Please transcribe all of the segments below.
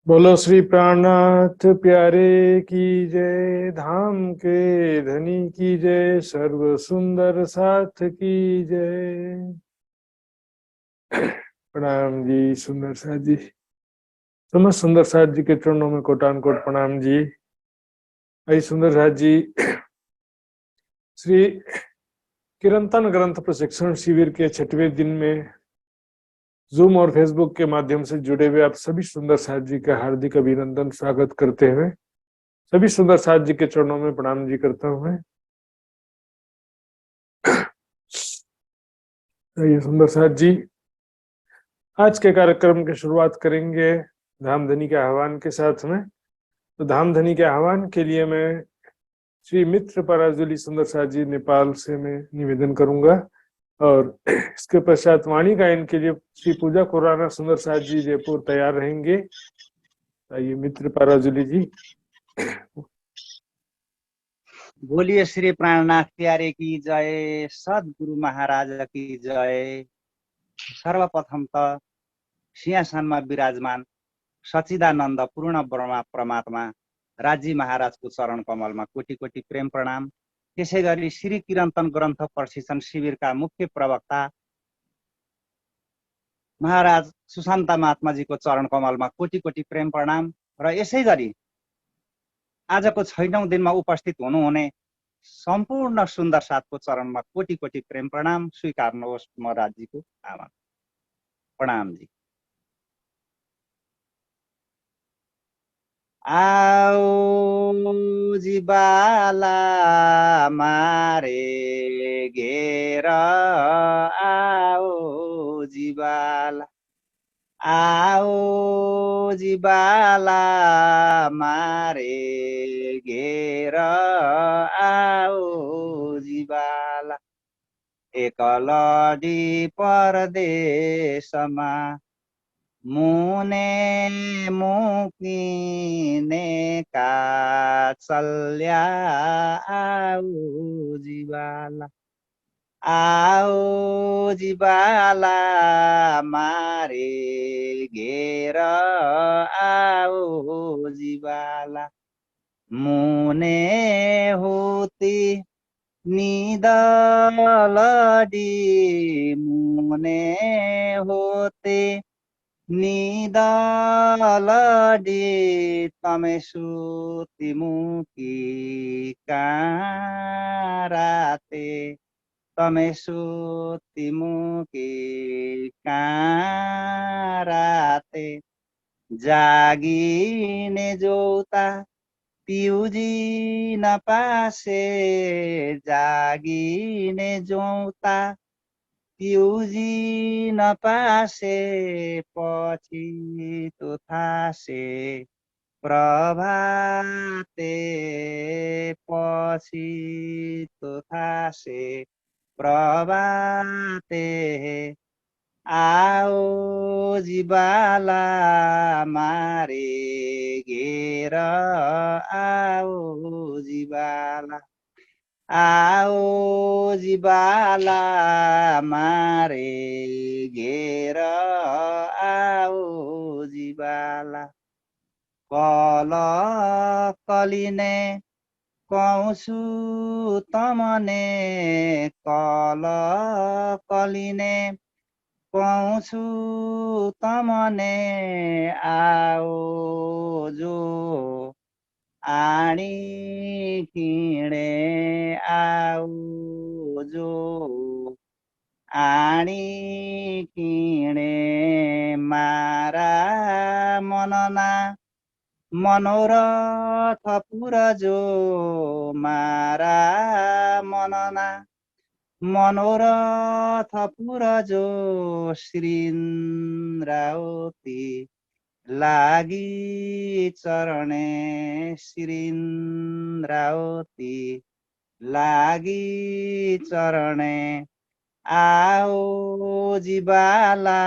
बोलो श्री प्राणनाथ प्यारे की जय। धाम के धनी की जय। सर्व सुंदर साथ की जय। प्रणाम जी सुंदर साथ जी। समस्त सुंदर साथ जी के चरणों में कोटान कोट प्रणाम जी। आई सुंदर साथ जी, श्री किरंतन ग्रंथ प्रशिक्षण शिविर के 6वें दिन में जूम और फेसबुक के माध्यम से जुड़े हुए आप सभी सुंदर साथ जी का हार्दिक अभिनंदन स्वागत करते हुए सभी सुंदर साथ जी के चरणों में प्रणाम जी करता हूं मैं। ये सुंदर साथ जी, आज के कार्यक्रम की शुरुआत करेंगे धामधनी के आह्वान के साथ में। तो धामधनी के आह्वान के लिए मैं श्री मित्र पराजुली सुंदर साथ जी नेपाल से मैं निवेदन करूंगा, और इसके पश्चात वाणी गायन के लिए श्री पूजा खुराना सुंदर साथ जी जयपुर तैयार रहेंगे। आइए मित्र पराजुली जी। बोलिए श्री प्राणनाथ प्यारे की जय, सद्गुरु महाराज की जय। सर्वप्रथम त सिंहासनमा विराजमान सच्चिदानन्द पूर्ण ब्रह्मा परमात्मा राजी महाराजको चरण कमलमा कोटि कोटि प्रेम प्रणाम। त्यसै गरी श्री किरन्तन ग्रन्थ प्रशिक्षण शिविरका मुख्य प्रवक्ता महाराज सुशान्त महात्माजीको चरण कमलमा कोटि कोटि प्रेम प्रणाम। र यसै गरी आजको 6औं दिनमा उपस्थित हुनुहुने सम्पूर्ण सुन्दर साथको चरणमा कोटि कोटि प्रेम प्रणाम स्वीकार्नुहोस् म राज्यको आह्वान। प्रणाम जी। आओ जीवाला मारे घेर, आओ जीवाला, आओ जीवाला मारे घेर, आओ जीवाला। एकलडी परदेशमा मुने मुकिने काचल्या, आओ जीवाला, आओ जीवाला मारे घेर, आओ जीवाला। मुने होती निदलडी, मुने होते निदलडी, तमे सुति मुकी काराते, तमे सुति मुकी काराते। जागिने जोता पिउजी नपासे, जागिने जोता पिउजी नपासे, पछि तो थासे प्रभाते, पछि तो थासे प्रभाते। आओ जीवाला मारे घेर, आओ जीवाला, आओ जीवाला मारे घेर, आओ जीवाला। कल कलिने कौसु तमने, कल कलिने कौसु तमने, आओ जो आणी किणे, आओ जो आणी किणे मारा मनना, मनोरथ पुरजो मारा मनना, मनोरथ पुरजो श्रीन्द्रावती लागि चरणे, श्रीन्द्रावती लागि चरणे। आओ जीवाला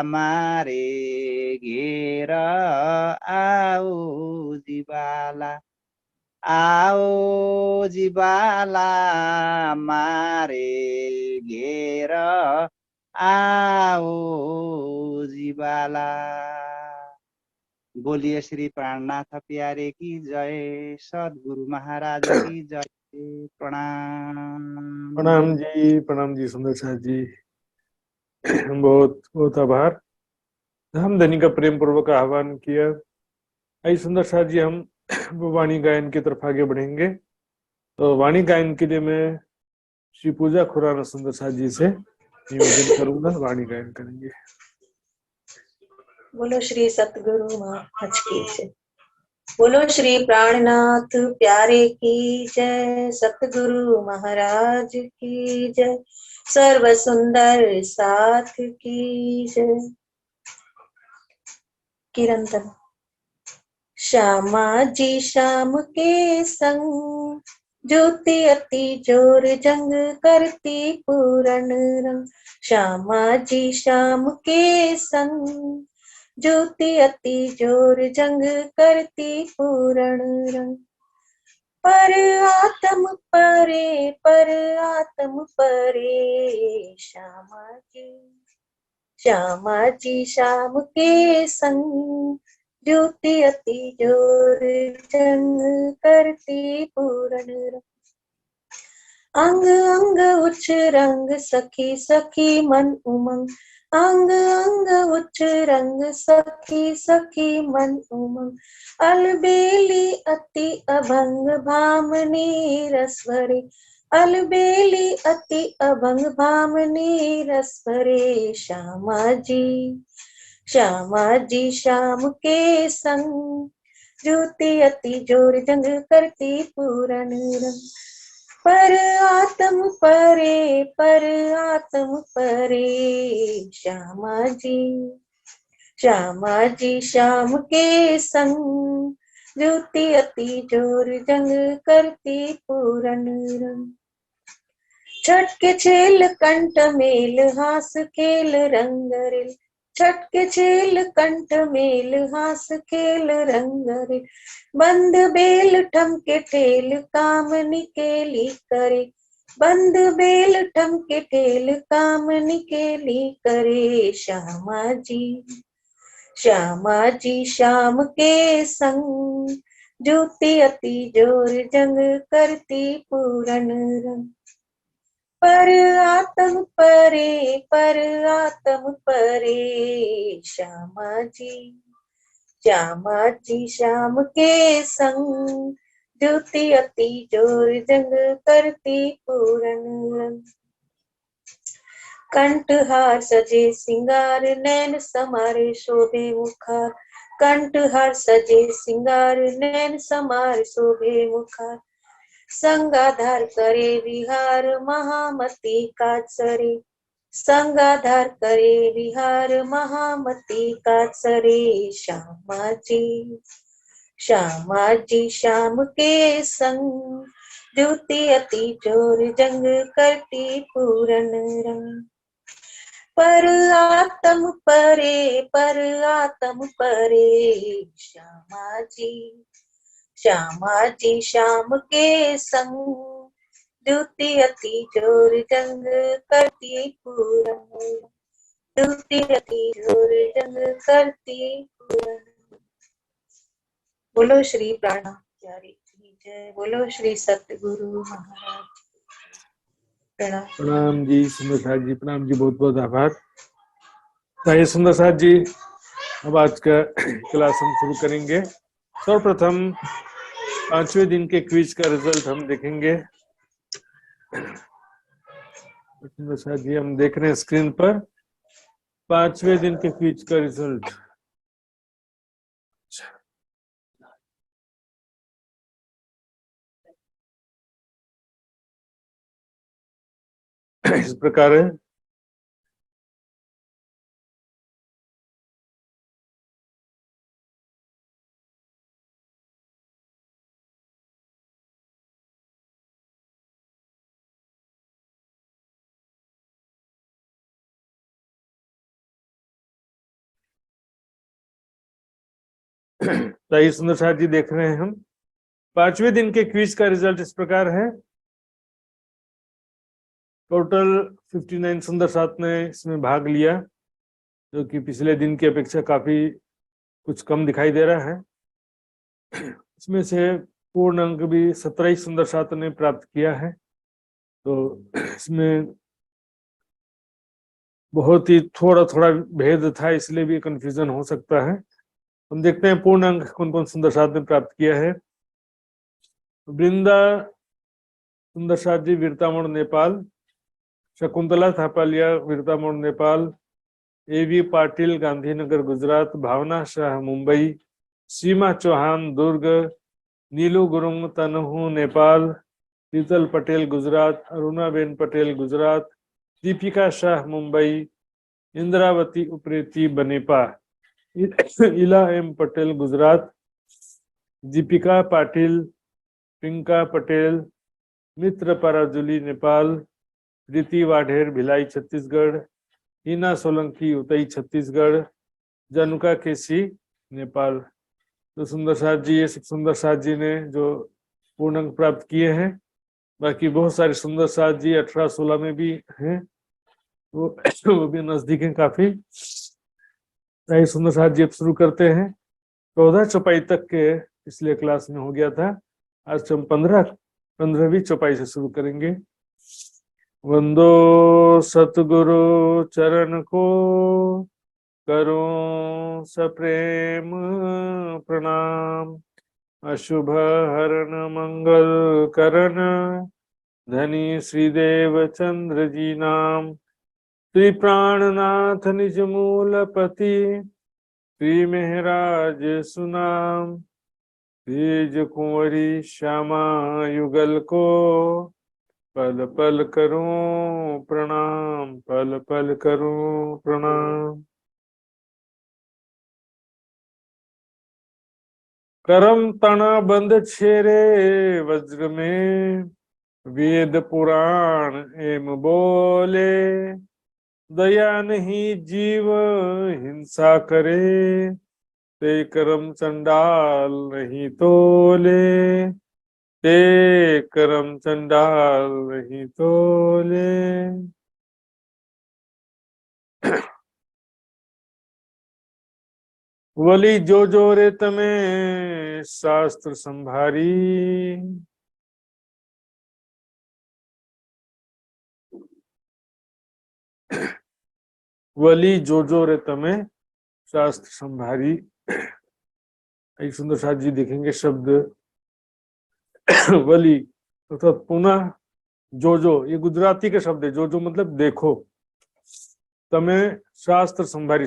मारे घेर, आओ जीवाला, आओ जीवाला मारे घेर, आओ जीवाला। बोलिए श्री प्राणनाथ प्यारे की जय, सदगुरु महाराज की जय। प्रणाम। प्रणाम जी सुंदर साथ जी। बहुत बहुत आभार। धामधनी का प्रेम पूर्वक आह्वान किया। आई सुंदर साथ जी, हम वाणी गायन की तरफ आगे बढ़ेंगे। तो वाणी गायन के लिए मैं श्री पूजा खुराना सुंदर साथ जी से निवेदन करूंगा, वाणी गायन करेंगे। बोलो श्री सतगुरु महाराज की जय। बोलो श्री प्राणनाथ प्यारे की जय, सतगुरु महाराज की जय, सर्व सुंदर साथ की जय। कीर्तन। श्यामा जी शाम के संग, ज्योति अति जोर जंग करती पूरन रंग। श्यामा जी शाम के संग, ज्योति अति जोर जंग करती पूरण रंग। पर आत्म परे श्यामा जी शाम के संग, ज्योति अति जोर जंग करती पूरण रंग। अंग अंग उच्च रंग सखी सखी मन उमंग, अंग अंग उच्च रंग सखी सखी मन उमंग। अलबेली अति अभंग भामनी रस भरे, अलबेली अति अभंग भामनी रस भरे। श्यामा जी शाम के संग, ज्योति अति जोर जंग करती पूरन रंग। पर आत्म परे श्यामा जी शाम के संग, ज्योति अति जोर जंग करती पूरन रंग। छठ के छेल कंठ मेल हास खेल रंगरेल, छठ के छेल कंठ मेल हास खेल रंगरेल। बंद बेल ठमके ठेल काम निकेली करे, बंद बेल ठमके ठेल काम निकेली करे। श्यामा जी शाम के संग, ज्योति अति जोर जंग करती पूरन रंग। पर आत्म परे श्यामा जी शाम के संग, ज्योति अति जोर जंग करती पूरन रंग। कंठहार सजे सिंगार नैन समारे शोभे मुखार, कंठहार सजे सिंगार नैन समार शोभे मुखार। संगाधार करे विहार महामती काचरे, संगाधार करे विहार महामती काचरे। श्यामा जी शाम के संग, ज्योति अति जोर जंग करती पूरन रंग। पर आत्म परे श्यामा जी शाम के संग, ज्योति अति जोर जंग करती पूरन, ज्योति अति जोर जंग करती पूरन। बोलो श्री प्राणनाथ प्यारे की जय, बोलो श्री सतगुरु महाराज। प्रणाम जी सुंदर साथ जी, प्रणाम जी, बहुत बहुत आभार। आइए सुंदर साथ जी, अब आज का क्लास हम शुरू करेंगे। सर्वप्रथम 5वें दिन के क्विज का रिजल्ट हम देखेंगे। सुंदर साथ जी, हम देख रहे हैं स्क्रीन पर 5वें दिन के क्विज का रिजल्ट। इस प्रकार है। तो ये सुंदर साथ जी देख रहे हैं हम 5वें दिन के क्विज का रिजल्ट इस प्रकार है। टोटल 59 सुंदर साथ ने इसमें भाग लिया, जो कि पिछले दिन की अपेक्षा काफी कुछ कम दिखाई दे रहा है। इसमें से पूर्ण अंक भी 17 सुंदर साथ ने प्राप्त किया है, तो इसमें बहुत ही थोड़ा थोड़ा भेद था, इसलिए भी कंफ्यूजन हो सकता है। हम देखते हैं पूर्ण अंक कौन कौन सुंदर साथ ने प्राप्त किया है। वृंदा सुंदर साथ जी वीरतामोड़ नेपाल, शकुंतला थापालिया वीरतामोड़ नेपाल, एवी पाटिल गांधीनगर गुजरात, भावना शाह मुंबई, सीमा चौहान दुर्ग, नीलू गुरुंग तनहू नेपाल, शीतल पटेल गुजरात, अरुणाबेन पटेल गुजरात, दीपिका शाह मुंबई, इंद्रावती उप्रेती बनेपा, इला एम पटेल गुजरात, दीपिका पाटिल, पिंका पटेल, मित्र पराजुली नेपाल, प्रीति वाढेर भिलाई छत्तीसगढ़, हिना सोलंकी उतई छत्तीसगढ़, जनुका केसी नेपाल। तो सुंदर साथ जी, ये सुंदर साथ जी ने जो पूर्ण अंक प्राप्त किए हैं। बाकी बहुत सारे सुंदर साथ जी 18-16 में भी हैं, वो भी नजदीक हैं काफी। सुंदर साथ जी अब शुरू करते हैं। 14 चौपाई तक के पिछले क्लास में हो गया था, आज हम 15वीं चौपाई से शुरू करेंगे। वंदो सतगुरु चरण को, करो सप्रेम प्रणाम, अशुभ हरण मंगल करण, धनी श्रीदेव चंद्र जी नाम, श्री प्राणनाथ निज मूलपति, श्री मेहराज सुनाम, तेज कुंवरी श्यामा युगल को, पल पल करूं प्रणाम, पल पल करूं प्रणाम। करम तना बंद छेरे वज्र में, वेद पुराण एम बोले, दया नहीं जीव हिंसा करे, ते करम चंडाल नहीं तोले, ते करम चंडाल नहीं तोले। वली जो जो रे तमें शास्त्र संभारी, वली जो जो रे तमें शास्त्र संभारी। एक सुंदर साथ जी देखेंगे शब्द वली अर्थात तो पुनः जो ये गुजराती के शब्द है। जो मतलब देखो, तमें शास्त्र संभारी,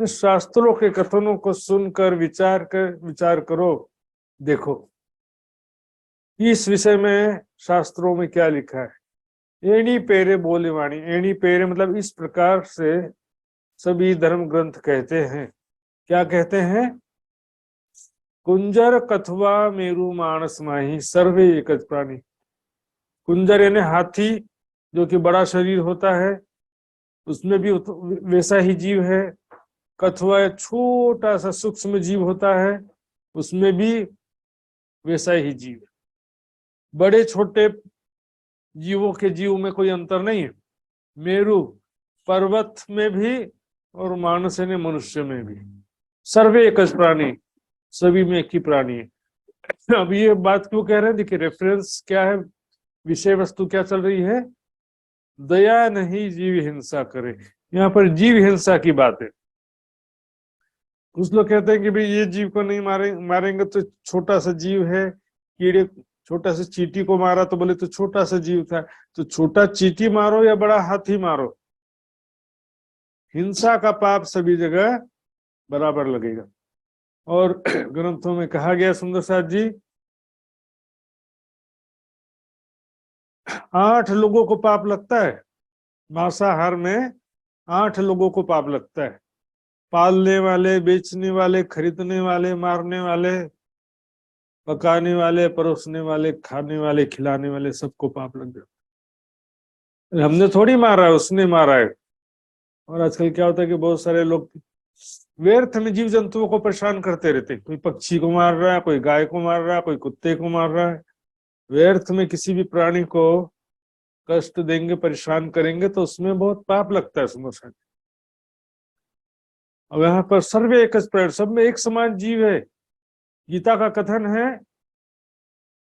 शास्त्रों के कथनों को सुनकर विचार करो, देखो इस विषय में शास्त्रों में क्या लिखा है। एणी पेरे बोले वाणी, एणी पेरे मतलब इस प्रकार से सभी धर्म ग्रंथ कहते हैं। क्या कहते हैं? कुंजर कथवा मेरु मानस माही, सर्वे एकच प्राणी। कुंजर यानी हाथी, जो कि बड़ा शरीर होता है, उसमें भी वैसा ही जीव है। कथवा छोटा सा सूक्ष्म जीव होता है, उसमें भी वैसा ही जीव है। बड़े छोटे जीवों के जीव में कोई अंतर नहीं है। मेरु पर्वत में भी और मानस यानी मनुष्य में भी, सर्वे एकच प्राणी, सभी में एक ही प्राणी है। अब ये बात क्यों कह रहे हैं? देखिए रेफरेंस क्या है, विषय वस्तु क्या चल रही है। दया नहीं जीव हिंसा करे, यहाँ पर जीव हिंसा की बात है। कुछ लोग कहते हैं कि भाई ये जीव को नहीं मारेंगे तो छोटा सा जीव है, कीड़े, छोटा सा चींटी को मारा तो बोले तो छोटा सा जीव था, तो छोटा चींटी मारो या बड़ा हाथी मारो, हिंसा का पाप सभी जगह बराबर लगेगा। और ग्रंथों में कहा गया सुंदर साथ जी, 8 लोगों को पाप लगता है मांसाहार में, 8 लोगों को पाप लगता है। पालने वाले, बेचने वाले, खरीदने वाले, मारने वाले, पकाने वाले, परोसने वाले, खाने वाले, खिलाने वाले, सबको पाप लग जाता। हमने थोड़ी मारा है, उसने मारा है। और आजकल क्या होता है कि बहुत सारे लोग व्यर्थ में जीव जंतुओं को परेशान करते रहते, कोई पक्षी को मार रहा है, कोई गाय को मार रहा है, कोई कुत्ते को मार रहा है। व्यर्थ में किसी भी प्राणी को कष्ट देंगे, परेशान करेंगे तो उसमें बहुत पाप लगता है सुंदर साथ। और यहाँ पर सर्वे एक प्राण, सब में एक समान जीव है। गीता का कथन है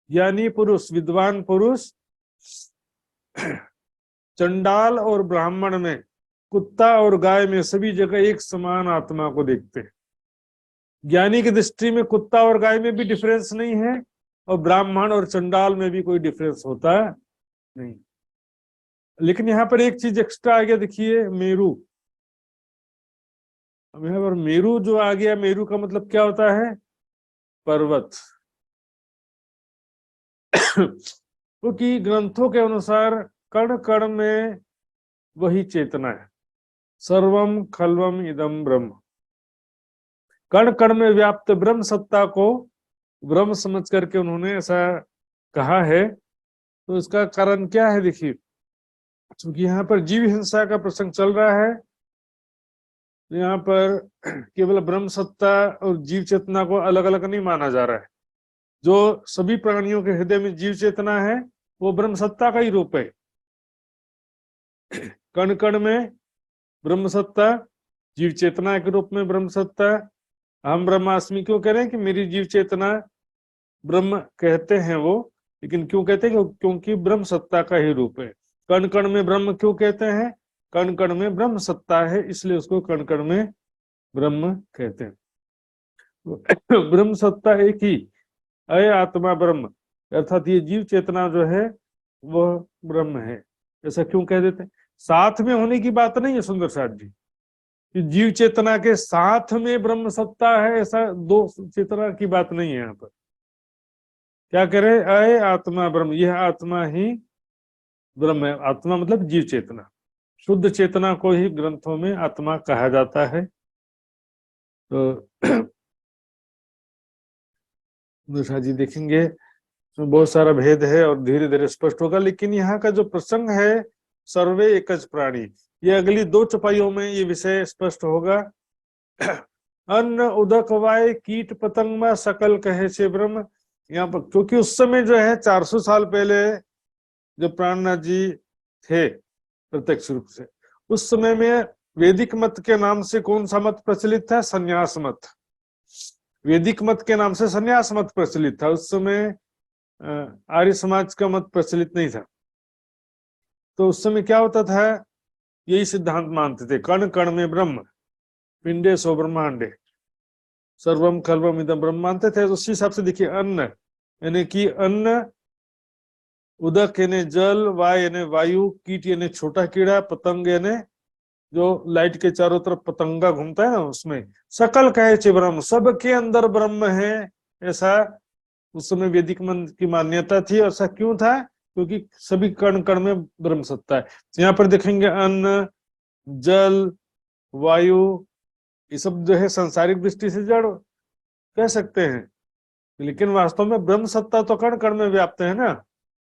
ज्ञानी पुरुष, विद्वान पुरुष चंडाल और ब्राह्मण में, कुत्ता और गाय में, सभी जगह एक समान आत्मा को देखते हैं। ज्ञानी की दृष्टि में कुत्ता और गाय में भी डिफरेंस नहीं है, और ब्राह्मण और चंडाल में भी कोई डिफरेंस होता नहीं। लेकिन यहाँ पर एक चीज एक्स्ट्रा आ गया, देखिए मेरू। अब यहाँ पर मेरू जो आ गया, मेरू का मतलब क्या होता है? पर्वत। क्योंकि ग्रंथों के अनुसार कण कण में वही चेतना है। सर्वम खल्वम इदम ब्रह्म, कण कण में व्याप्त ब्रह्म सत्ता को ब्रह्म समझ करके उन्होंने ऐसा कहा है। तो इसका कारण क्या है? देखिए, क्योंकि यहाँ पर जीव हिंसा का प्रसंग चल रहा है, यहाँ पर केवल ब्रह्म सत्ता और जीव चेतना को अलग अलग नहीं माना जा रहा है। जो सभी प्राणियों के हृदय में जीव चेतना है वो ब्रह्म सत्ता का ही रूप है। कण कण में ब्रह्म सत्ता, जीव चेतना के रूप में ब्रह्म सत्ता। हम ब्रह्मास्मि क्यों कह रहे हैं कि मेरी जीव चेतना ब्रह्म कहते हैं वो, लेकिन क्यों कहते हैं? क्योंकि ब्रह्म सत्ता का ही रूप है। कण कण में ब्रह्म क्यों कहते हैं? कण कण में ब्रह्म सत्ता है, इसलिए उसको कण कण में ब्रह्म कहते हैं। ब्रह्म सत्ता एक ही, अय आत्मा ब्रह्म, अर्थात ये जीव चेतना जो है वह ब्रह्म है। ऐसा क्यों कह देते हैं? साथ में होने की बात नहीं है सुंदर साथ जी, कि जीव चेतना के साथ में ब्रह्म सत्ता है, ऐसा दो चेतना की बात नहीं है। यहाँ पर क्या कह रहे? अय आत्मा ब्रह्म, यह आत्मा ही ब्रह्म है। आत्मा मतलब जीव चेतना, शुद्ध चेतना को ही ग्रंथों में आत्मा कहा जाता है। तो निशा जी देखेंगे तो बहुत सारा भेद है और धीरे धीरे स्पष्ट होगा। लेकिन यहाँ का जो प्रसंग है सर्वे एकच प्राणी, ये अगली दो चौपाइयों में ये विषय स्पष्ट होगा। अन्न उदक वाय कीट पतंग सकल कहे से ब्रह्म। यहाँ पर क्योंकि उस समय जो है 400 साल पहले जो प्राणनाथ जी थे प्रत्यक्ष रूप से, उस समय में वैदिक मत के नाम से कौन सा मत प्रचलित था? संन्यास मत। वैदिक मत के नाम से संन्यास मत प्रचलित था। उस समय आर्य समाज का मत प्रचलित नहीं था। तो उस समय क्या होता था? यही सिद्धांत मानते थे, कण कण में ब्रह्म, पिंडे सो ब्रह्मांडे, सर्वम खल्वम इदम ब्रह्म मानते थे। तो उसी हिसाब से देखिए, अन्न यानी कि अन्न, उदक यानी जल, वाय यानी वायु, कीट यानी छोटा कीड़ा, पतंग यानी जो लाइट के चारों तरफ पतंगा घूमता है ना, उसमें सकल कहे चे ब्रह्म, सबके अंदर ब्रह्म है। ऐसा उस समय वैदिक मन की मान्यता थी। ऐसा क्यों था? क्योंकि सभी कण कण में ब्रह्म सत्ता है। यहाँ पर देखेंगे अन्न, जल, वायु, ये सब जो है सांसारिक दृष्टि से जड़ कह सकते हैं, लेकिन वास्तव में ब्रह्म सत्ता तो कण कण में व्याप्त है ना।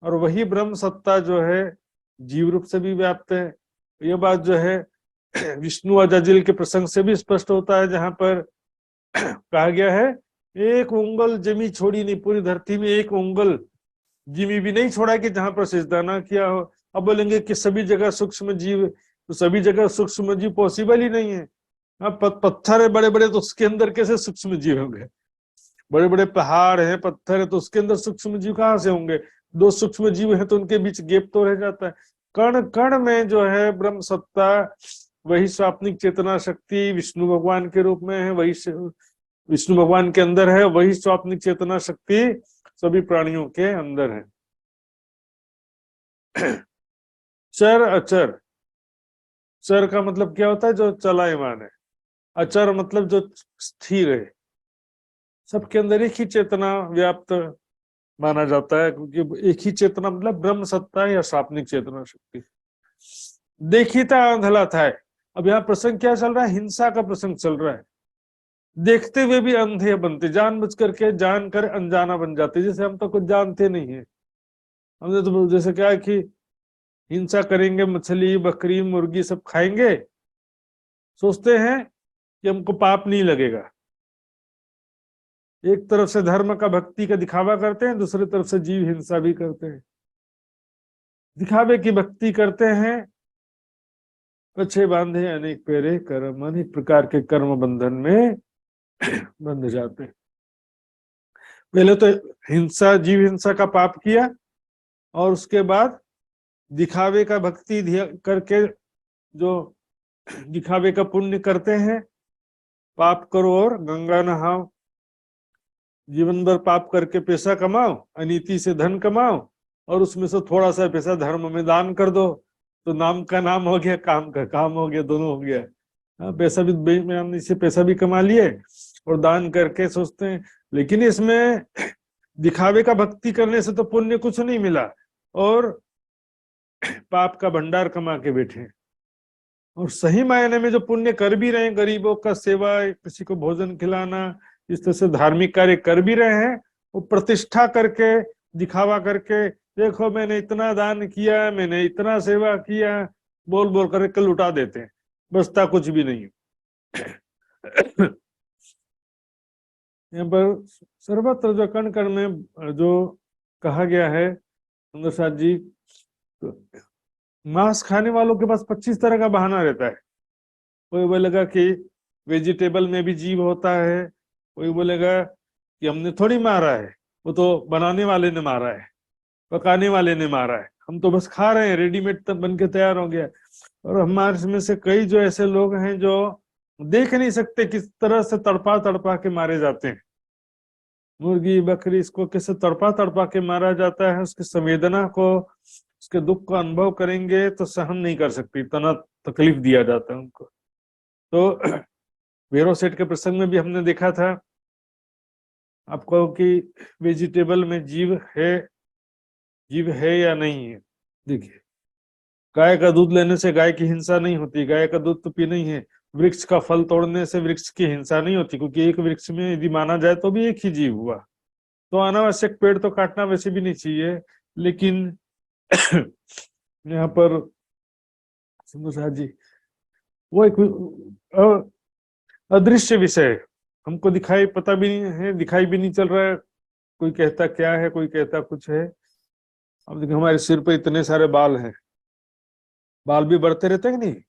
और वही ब्रह्म सत्ता जो है जीव रूप से भी व्याप्त है। यह बात जो है विष्णु और जजिल के प्रसंग से भी स्पष्ट होता है, जहां पर कहा गया है एक उंगल जमी छोड़ी नहीं, पूरी धरती में एक उंगल जिमी भी नहीं छोड़ा कि जहां पर सिजदा ना किया हो। अब बोलेंगे कि सभी जगह सूक्ष्म जीव, तो सभी जगह सूक्ष्म जीव पॉसिबल ही नहीं है। पत्थर है बड़े बड़े, तो उसके अंदर कैसे सूक्ष्म जीव होंगे? बड़े बड़े पहाड़ है, पत्थर है, तो उसके अंदर सूक्ष्म जीव कहाँ से होंगे? दो सूक्ष्म जीव है तो उनके बीच गैप तो रह जाता है। कण कण में जो है ब्रह्म सत्ता, वही स्वाप्निक चेतना शक्ति विष्णु भगवान के रूप में है, वही विष्णु भगवान के अंदर है, वही स्वाप्निक चेतना शक्ति सभी प्राणियों के अंदर है। चर अचर, चर का मतलब क्या होता है? जो चलायमान है। अचर मतलब जो स्थिर है। सबके अंदर एक ही चेतना व्याप्त माना जाता है, क्योंकि एक ही चेतना मतलब ब्रह्म सत्ता या स्वाप्निक चेतना शक्ति। देखिता अंधला था। अब यहाँ प्रसंग क्या चल रहा है? हिंसा का प्रसंग चल रहा है। देखते हुए भी अंधे बनते, जानबूझ करके जानकर अनजाना बन जाते, जैसे हम तो कुछ जानते नहीं है। हमने तो जैसे क्या है कि हिंसा करेंगे, मछली बकरी मुर्गी सब खाएंगे, सोचते हैं कि हमको पाप नहीं लगेगा। एक तरफ से धर्म का भक्ति का दिखावा करते हैं, दूसरी तरफ से जीव हिंसा भी करते हैं। दिखावे की भक्ति करते हैं पछे बांधे अनेक पेरे कर्म, अनेक प्रकार के कर्म बंधन में बंध जाते हैं। पहले तो हिंसा, जीव हिंसा का पाप किया, और उसके बाद दिखावे का भक्ति करके जो दिखावे का पुण्य करते हैं, पाप करो और गंगा नहाओ, जीवन भर पाप करके पैसा कमाओ, अनीति से धन कमाओ, और उसमें से थोड़ा सा पैसा धर्म में दान कर दो, तो नाम का नाम हो गया, काम का काम हो गया, दोनों हो गया। पैसा भी बेईमानी से पैसा भी कमा लिए और दान करके सोचते हैं, लेकिन इसमें दिखावे का भक्ति करने से तो पुण्य कुछ नहीं मिला, और पाप का भंडार कमा के बैठे। और सही मायने में जो पुण्य कर भी रहे हैं, गरीबों का सेवा, किसी को भोजन खिलाना, इस तरह से धार्मिक कार्य कर भी रहे हैं, वो प्रतिष्ठा करके, दिखावा करके, देखो मैंने इतना दान किया, मैंने इतना सेवा किया, बोल बोल करके लुटा देते हैं, बचता कुछ भी नहीं। यहाँ पर सर्वत्र जो कण कण में जो कहा गया है सुंदर साथ जी, तो मांस खाने वालों के पास 25 तरह का बहाना रहता है। कोई बोलेगा कि वेजिटेबल में भी जीव होता है, कोई बोलेगा कि हमने थोड़ी मारा है, वो तो बनाने वाले ने मारा है, पकाने वाले ने मारा है, हम तो बस खा रहे हैं, रेडीमेड तब बन के तैयार हो गया। और हमारे में से कई जो ऐसे लोग हैं जो देख नहीं सकते किस तरह से तड़पा तड़पा के मारे जाते हैं। मुर्गी बकरी, इसको कैसे तड़पा तड़पा के मारा जाता है, उसकी संवेदना को, उसके दुख को अनुभव करेंगे तो सहन नहीं कर सकते, इतना तकलीफ दिया जाता है उनको। तो वेरो सेठ के प्रसंग में भी हमने देखा था आपको कि वेजिटेबल में जीव है या नहीं है। देखिए, गाय का दूध लेने से गाय की हिंसा नहीं होती, गाय का दूध तो पीना ही है। वृक्ष का फल तोड़ने से वृक्ष की हिंसा नहीं होती, क्योंकि एक वृक्ष में यदि माना जाए तो भी एक ही जीव हुआ। तो अनावश्यक पेड़ तो काटना वैसे भी नहीं चाहिए, लेकिन यहाँ पर सुंदर जी वो एक अदृश्य विषय, हमको दिखाई पता भी नहीं है, दिखाई भी नहीं चल रहा है, कोई कहता क्या है, कोई कहता कुछ है। अब देखिए, हमारे सिर पे इतने सारे बाल हैं, बाल भी बढ़ते रहते हैं कि नहीं?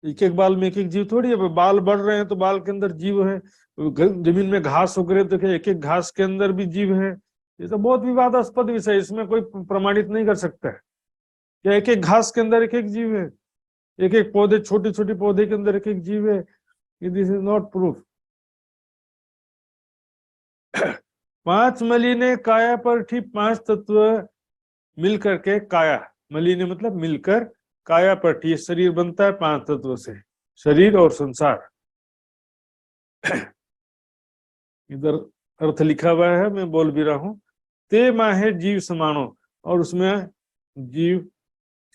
एक एक बाल में एक एक जीव थोड़ी है, बाल बढ़ रहे हैं तो बाल के अंदर जीव है। जमीन में घास उग रहे तो क्या एक एक घास के अंदर भी जीव है? ये तो बहुत विवादास्पद विषय है, इसमें कोई प्रमाणित नहीं कर सकता है क्या एक एक घास के अंदर एक एक जीव है, एक एक पौधे, छोटे छोटे पौधे के अंदर एक एक जीव है। This is not proof. 5 मलिने काया पर ठीक 5 तत्व मिलकर के काया, मलिने मतलब मिलकर, काया पर ये शरीर बनता है 5 तत्वों से, शरीर और संसार। इधर अर्थ लिखा हुआ है, मैं बोल भी रहा हूं, ते माहे जीव समानो, और उसमें जीव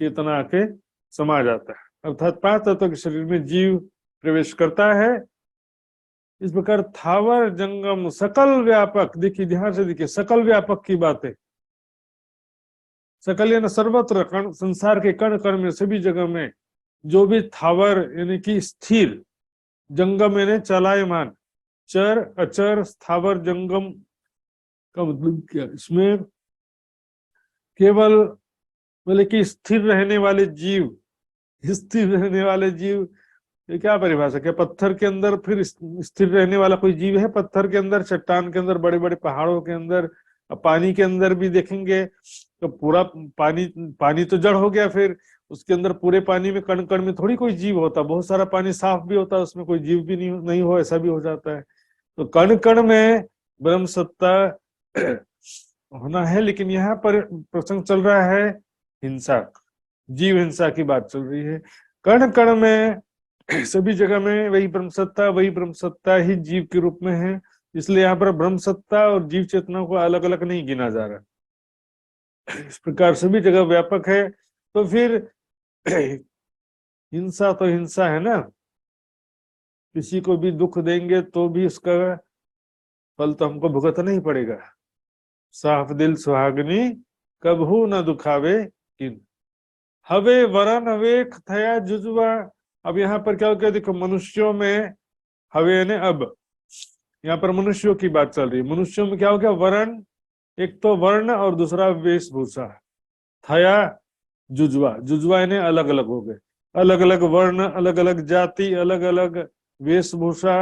चेतना आके समा जाता है, अर्थात 5 तत्व के शरीर में जीव प्रवेश करता है। इस प्रकार थावर जंगम सकल व्यापक, देखिए ध्यान से देखिए, सकल व्यापक की बात है। सकल यानी सर्वत्र, कण, संसार के कण कण में, सभी जगह में जो भी थावर यानी कि स्थिर, जंगम यानी चलायमान, चर अचर स्थावर जंगम का मतलब क्या? इसमें केवल बोले कि स्थिर रहने वाले जीव, स्थिर रहने वाले जीव, ये क्या परिभाषा? क्या पत्थर के अंदर फिर स्थिर रहने वाला कोई जीव है? पत्थर के अंदर, चट्टान के अंदर, बड़े बड़े पहाड़ों के अंदर, पानी के अंदर भी देखेंगे तो पूरा पानी तो जड़ हो गया, फिर उसके अंदर पूरे पानी में कण कण में थोड़ी कोई जीव होता, बहुत सारा पानी साफ भी होता है, उसमें कोई जीव भी नहीं हो, ऐसा भी हो जाता है। तो कण कण में ब्रह्म सत्ता होना है। लेकिन यहाँ पर प्रसंग चल रहा है हिंसा, जीव हिंसा की बात चल रही है। कण कण में, सभी जगह में वही ब्रह्म सत्ता ही जीव के रूप में है, इसलिए यहाँ पर ब्रह्म सत्ता और जीव चेतना को अलग अलग नहीं गिना जा रहा। इस प्रकार सभी जगह व्यापक है। तो फिर हिंसा तो हिंसा है ना, किसी को भी दुख देंगे तो भी उसका फल तो हमको भुगतना ही पड़ेगा। साफ दिल सुहागनी कबहू न दुखावे किन, हवे वरन हवे थया जुजवा। अब यहाँ पर क्या हो गया? देखो, मनुष्यों में हवे ने, अब यहाँ पर मनुष्यों की बात चल रही है। मनुष्यों में क्या हो गया? वर्ण, एक तो वर्ण और दूसरा वेशभूषा। थया जुजवा, जुजवा यानी अलग अलग हो गए। अलग अलग वर्ण, अलग अलग जाति, अलग अलग वेशभूषा,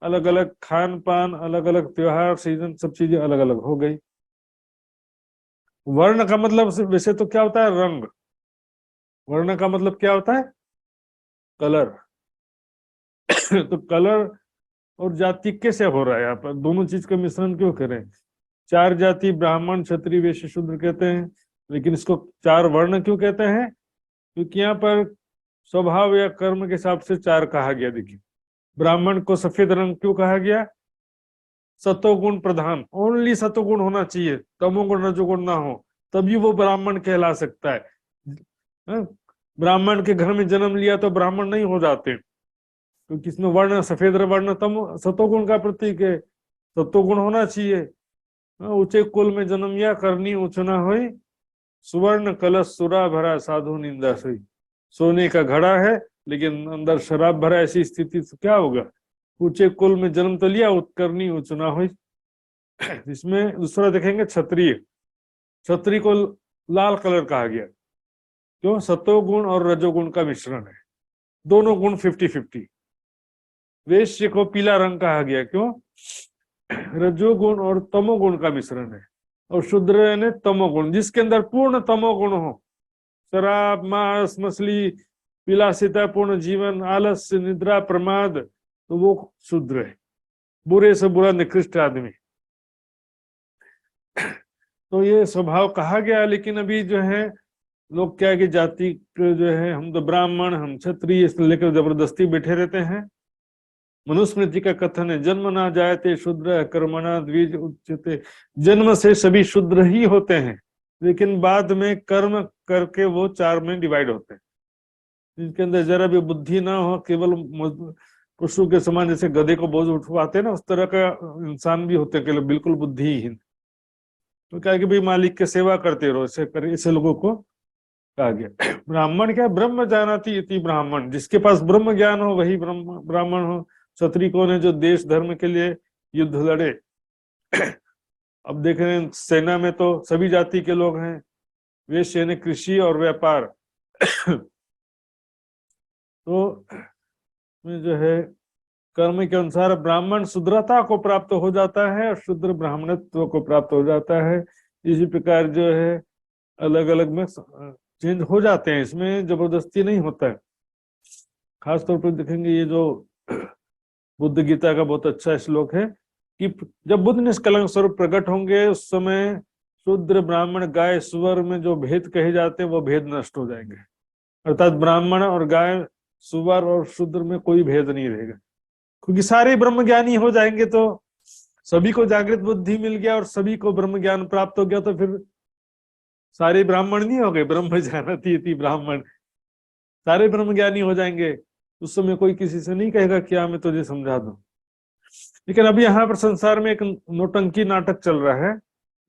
अलग अलग खान पान, अलग अलग त्योहार सीजन, सब चीजें अलग अलग हो गई। वर्ण का मतलब वैसे तो क्या होता है? रंग। वर्ण का मतलब क्या होता है? कलर। तो कलर और जाति कैसे हो रहा है यहाँ पर? दोनों चीज का मिश्रण क्यों करें? चार जाति ब्राह्मण क्षत्रिय वैश्य शूद्र कहते हैं, लेकिन इसको चार वर्ण क्यों कहते हैं? क्योंकि यहाँ पर स्वभाव या कर्म के हिसाब से चार कहा गया। देखिए, ब्राह्मण को सफेद रंग क्यों कहा गया? सतोगुण प्रधान, ओनली सतोगुण होना चाहिए, तमोगुण रजोगुण ना हो, तभी वो ब्राह्मण कहला सकता है। हाँ? ब्राह्मण के घर में जन्म लिया तो ब्राह्मण नहीं हो जाते, क्योंकि इसमें वर्ण सफेद वर्ण तम सतोगुण का प्रतीक है, सतोगुण होना चाहिए। ऊंचे कुल में जन्म लिया, करनी उच्च ना हुई, सुवर्ण कलश सुरा भरा साधु निंदा सही। सोने का घड़ा है लेकिन अंदर शराब भरा, ऐसी स्थिति तो क्या होगा? ऊंचे कुल में जन्म तो लिया, उत्कर्णी उच्च ना हुई। इसमें दूसरा देखेंगे क्षत्रिय। क्षत्रिय को लाल कलर कहा गया, क्यों? सतोगुण और रजोगुण का मिश्रण है, दोनों गुण 50-50। वैश्य को पीला रंग कहा गया, क्यों? रजोगुण और तमोगुण का मिश्रण है। और शूद्र ने तमोगुण, जिसके अंदर पूर्ण तमोगुण हो, शराब मांस मछली विलासिता पूर्ण जीवन आलस्य निद्रा प्रमाद, तो वो शूद्र है, बुरे से बुरा निकृष्ट आदमी। तो ये स्वभाव कहा गया, लेकिन अभी जो है लोग क्या कि जाति जो है, हम तो ब्राह्मण हम क्षत्रिय लेकर जबरदस्ती बैठे रहते हैं। मनुस्मृति का कथन है, जन्म ना जायते शूद्र कर्मणा द्विज उच्यते। जन्म से सभी शूद्र ही होते हैं, लेकिन बाद में कर्म करके वो चार में डिवाइड होते हैं। जिनके अंदर जरा भी बुद्धि ना हो, केवल पशु के समान जैसे गधे को बोझ उठवाते हैं ना, उस तरह का इंसान भी होते हैं, केवल बिल्कुल बुद्धिहीन। तो क्या कि भाई मालिक के सेवा करते रहो, ऐसे लोगों को कहा गया। ब्राह्मण क्या? ब्रह्म जानाति इति ब्राह्मण, जिसके पास ब्रह्म ज्ञान हो वही ब्राह्मण हो। क्षत्रिय कौन है? जो देश धर्म के लिए युद्ध लड़े। अब देख रहे हैं सेना में तो सभी जाति के लोग हैं, वैश्य ने कृषि और व्यापार। तो जो है कर्म के अनुसार ब्राह्मण शूद्रता को प्राप्त हो जाता है और शूद्र ब्राह्मणत्व को प्राप्त हो जाता है। इसी प्रकार जो है अलग अलग में चेंज हो जाते हैं, इसमें जबरदस्ती नहीं होता है। खास तौर पर देखेंगे ये जो बुद्ध गीता का बहुत अच्छा श्लोक है कि जब बुद्ध निष्कलंक स्वरूप प्रकट होंगे उस समय शूद्र ब्राह्मण गाय सुअर में जो भेद कहे जाते हैं वो भेद नष्ट हो जाएंगे। अर्थात ब्राह्मण और गाय सुअर और शूद्र में कोई भेद नहीं रहेगा, क्योंकि सारे ब्रह्म ज्ञानी हो जाएंगे। तो सभी को जागृत बुद्धि मिल गया और सभी को ब्रह्म ज्ञान प्राप्त हो गया, तो फिर सारे ब्राह्मण नहीं हो गए, ब्रह्म जानती इति ब्राह्मण, सारे ब्रह्म ज्ञानी हो जाएंगे। उस समय कोई किसी से नहीं कहेगा क्या मैं तुझे समझा दूं। लेकिन अभी यहाँ पर संसार में एक नौटंकी नाटक चल रहा है,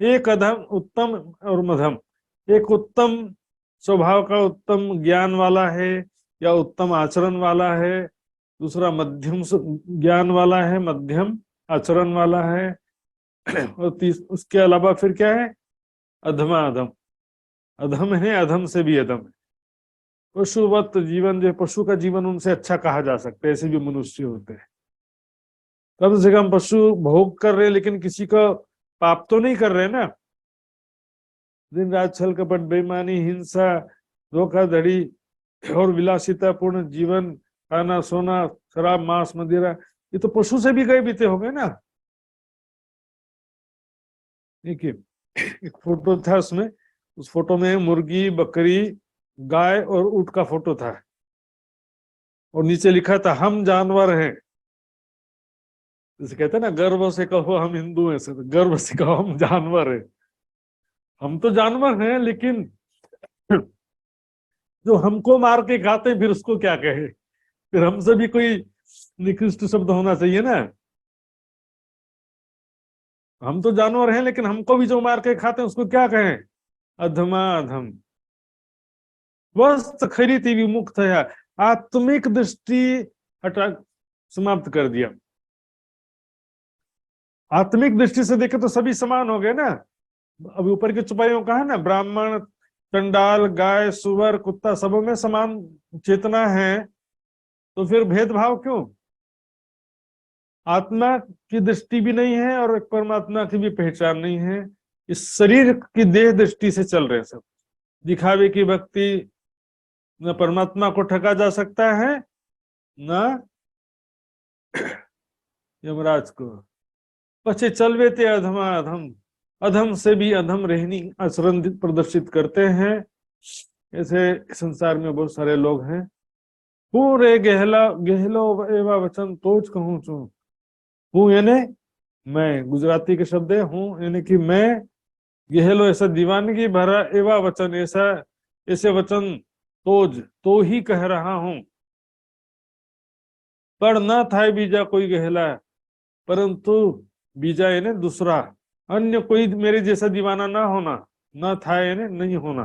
एक अधम उत्तम और मध्यम। एक उत्तम स्वभाव का उत्तम ज्ञान वाला है या उत्तम आचरण वाला है, दूसरा मध्यम ज्ञान वाला है, मध्यम आचरण वाला है, और उसके अलावा फिर क्या है? अधमा अधम। अधम है, अधम से भी अधम है। पशुवत जीवन, जो पशु का जीवन उनसे अच्छा कहा जा सकता है, ऐसे भी मनुष्य होते हैं। कम से कम पशु भोग कर रहे लेकिन किसी का पाप तो नहीं कर रहे ना। दिन रात छल कपट बेईमानी हिंसा धोखाधड़ी और विलासिता पूर्ण जीवन, खाना सोना शराब मांस मदिरा, ये तो पशु से भी गए बीते हो गए ना। देखिए एक फोटो था उसमें, उस फोटो में मुर्गी बकरी गाय और ऊंट का फोटो था और नीचे लिखा था हम जानवर हैं। जैसे कहते हैं ना, गर्व से कहो हम हिंदू हैं, से गर्व से कहो हम जानवर हैं। हम तो जानवर हैं, लेकिन जो हमको मार के खाते हैं फिर उसको क्या कहे? फिर हमसे भी कोई निकृष्ट शब्द होना चाहिए ना। हम तो जानवर हैं लेकिन हमको भी जो मार के खाते हैं उसको क्या कहें? अधमा अधम। वस्त खरीति विमुक्त है, आत्मिक दृष्टि हटा समाप्त कर दिया। आत्मिक दृष्टि से देखे तो सभी समान हो गए ना। अभी ऊपर की चुपाइयों का है ना, ब्राह्मण चंडाल, गाय, सुअर, कुत्ता सब में समान चेतना है, तो फिर भेदभाव क्यों? आत्मा की दृष्टि भी नहीं है और एक परमात्मा की भी पहचान नहीं है। इस शरीर की देह दृष्टि से चल रहे हैं सब। दिखावे की भक्ति, न परमात्मा को ठगा जा सकता है न यमराज को। पछे चलवे ते अधमा अधम, अधम से भी अधम रहनी आचरण प्रदर्शित करते हैं। ऐसे संसार में बहुत सारे लोग हैं। पूरे गहला गहलो एवा वचन तोज कहूं छू। हूं यानी मैं, गुजराती के शब्द है हूं यानी कि मैं, गहलो ऐसा दीवानगी भरा, एवा वचन ऐसा ऐसे वचन तोज तो ही कह रहा हूं। पर न था बीजा कोई गहला, परंतु बीजा यानी दूसरा, अन्य कोई मेरे जैसा दीवाना ना होना, न था यानी नहीं होना।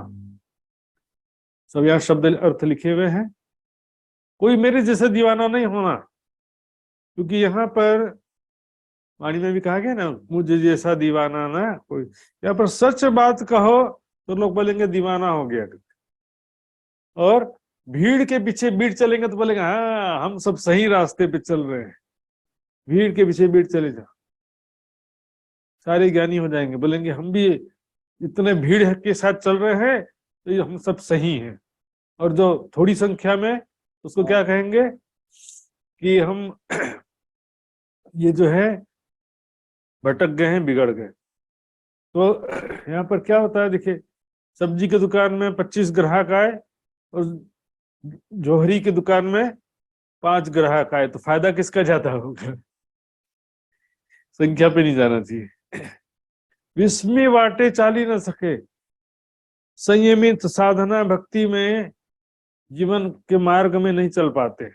सब यहाँ शब्द अर्थ लिखे हुए हैं। कोई मेरे जैसा दीवाना नहीं होना, क्योंकि यहाँ पर वाणी में भी कहा गया ना, मुझे जैसा दीवाना ना कोई। यहाँ पर सच बात कहो तो लोग बोलेंगे दीवाना हो गया, और भीड़ के पीछे भीड़ चलेंगे तो बोलेंगे हाँ हम सब सही रास्ते पे चल रहे हैं। भीड़ के पीछे भीड़ चले जाओ, सारे ज्ञानी हो जाएंगे, बोलेंगे हम भी इतने भीड़ के साथ चल रहे हैं तो ये हम सब सही हैं। और जो थोड़ी संख्या में, उसको क्या कहेंगे कि हम ये जो है भटक गए हैं, बिगड़ गए। तो यहाँ पर क्या होता है, देखिए सब्जी की दुकान में 25 ग्राहक आए और जोहरी की दुकान में 5 ग्राहक आए, तो फायदा किसका ज्यादा होगा? संख्या पे नहीं जाना चाहिए। विस्मी वाटे चाली न सके, संयमित साधना भक्ति में जीवन के मार्ग में नहीं चल पाते,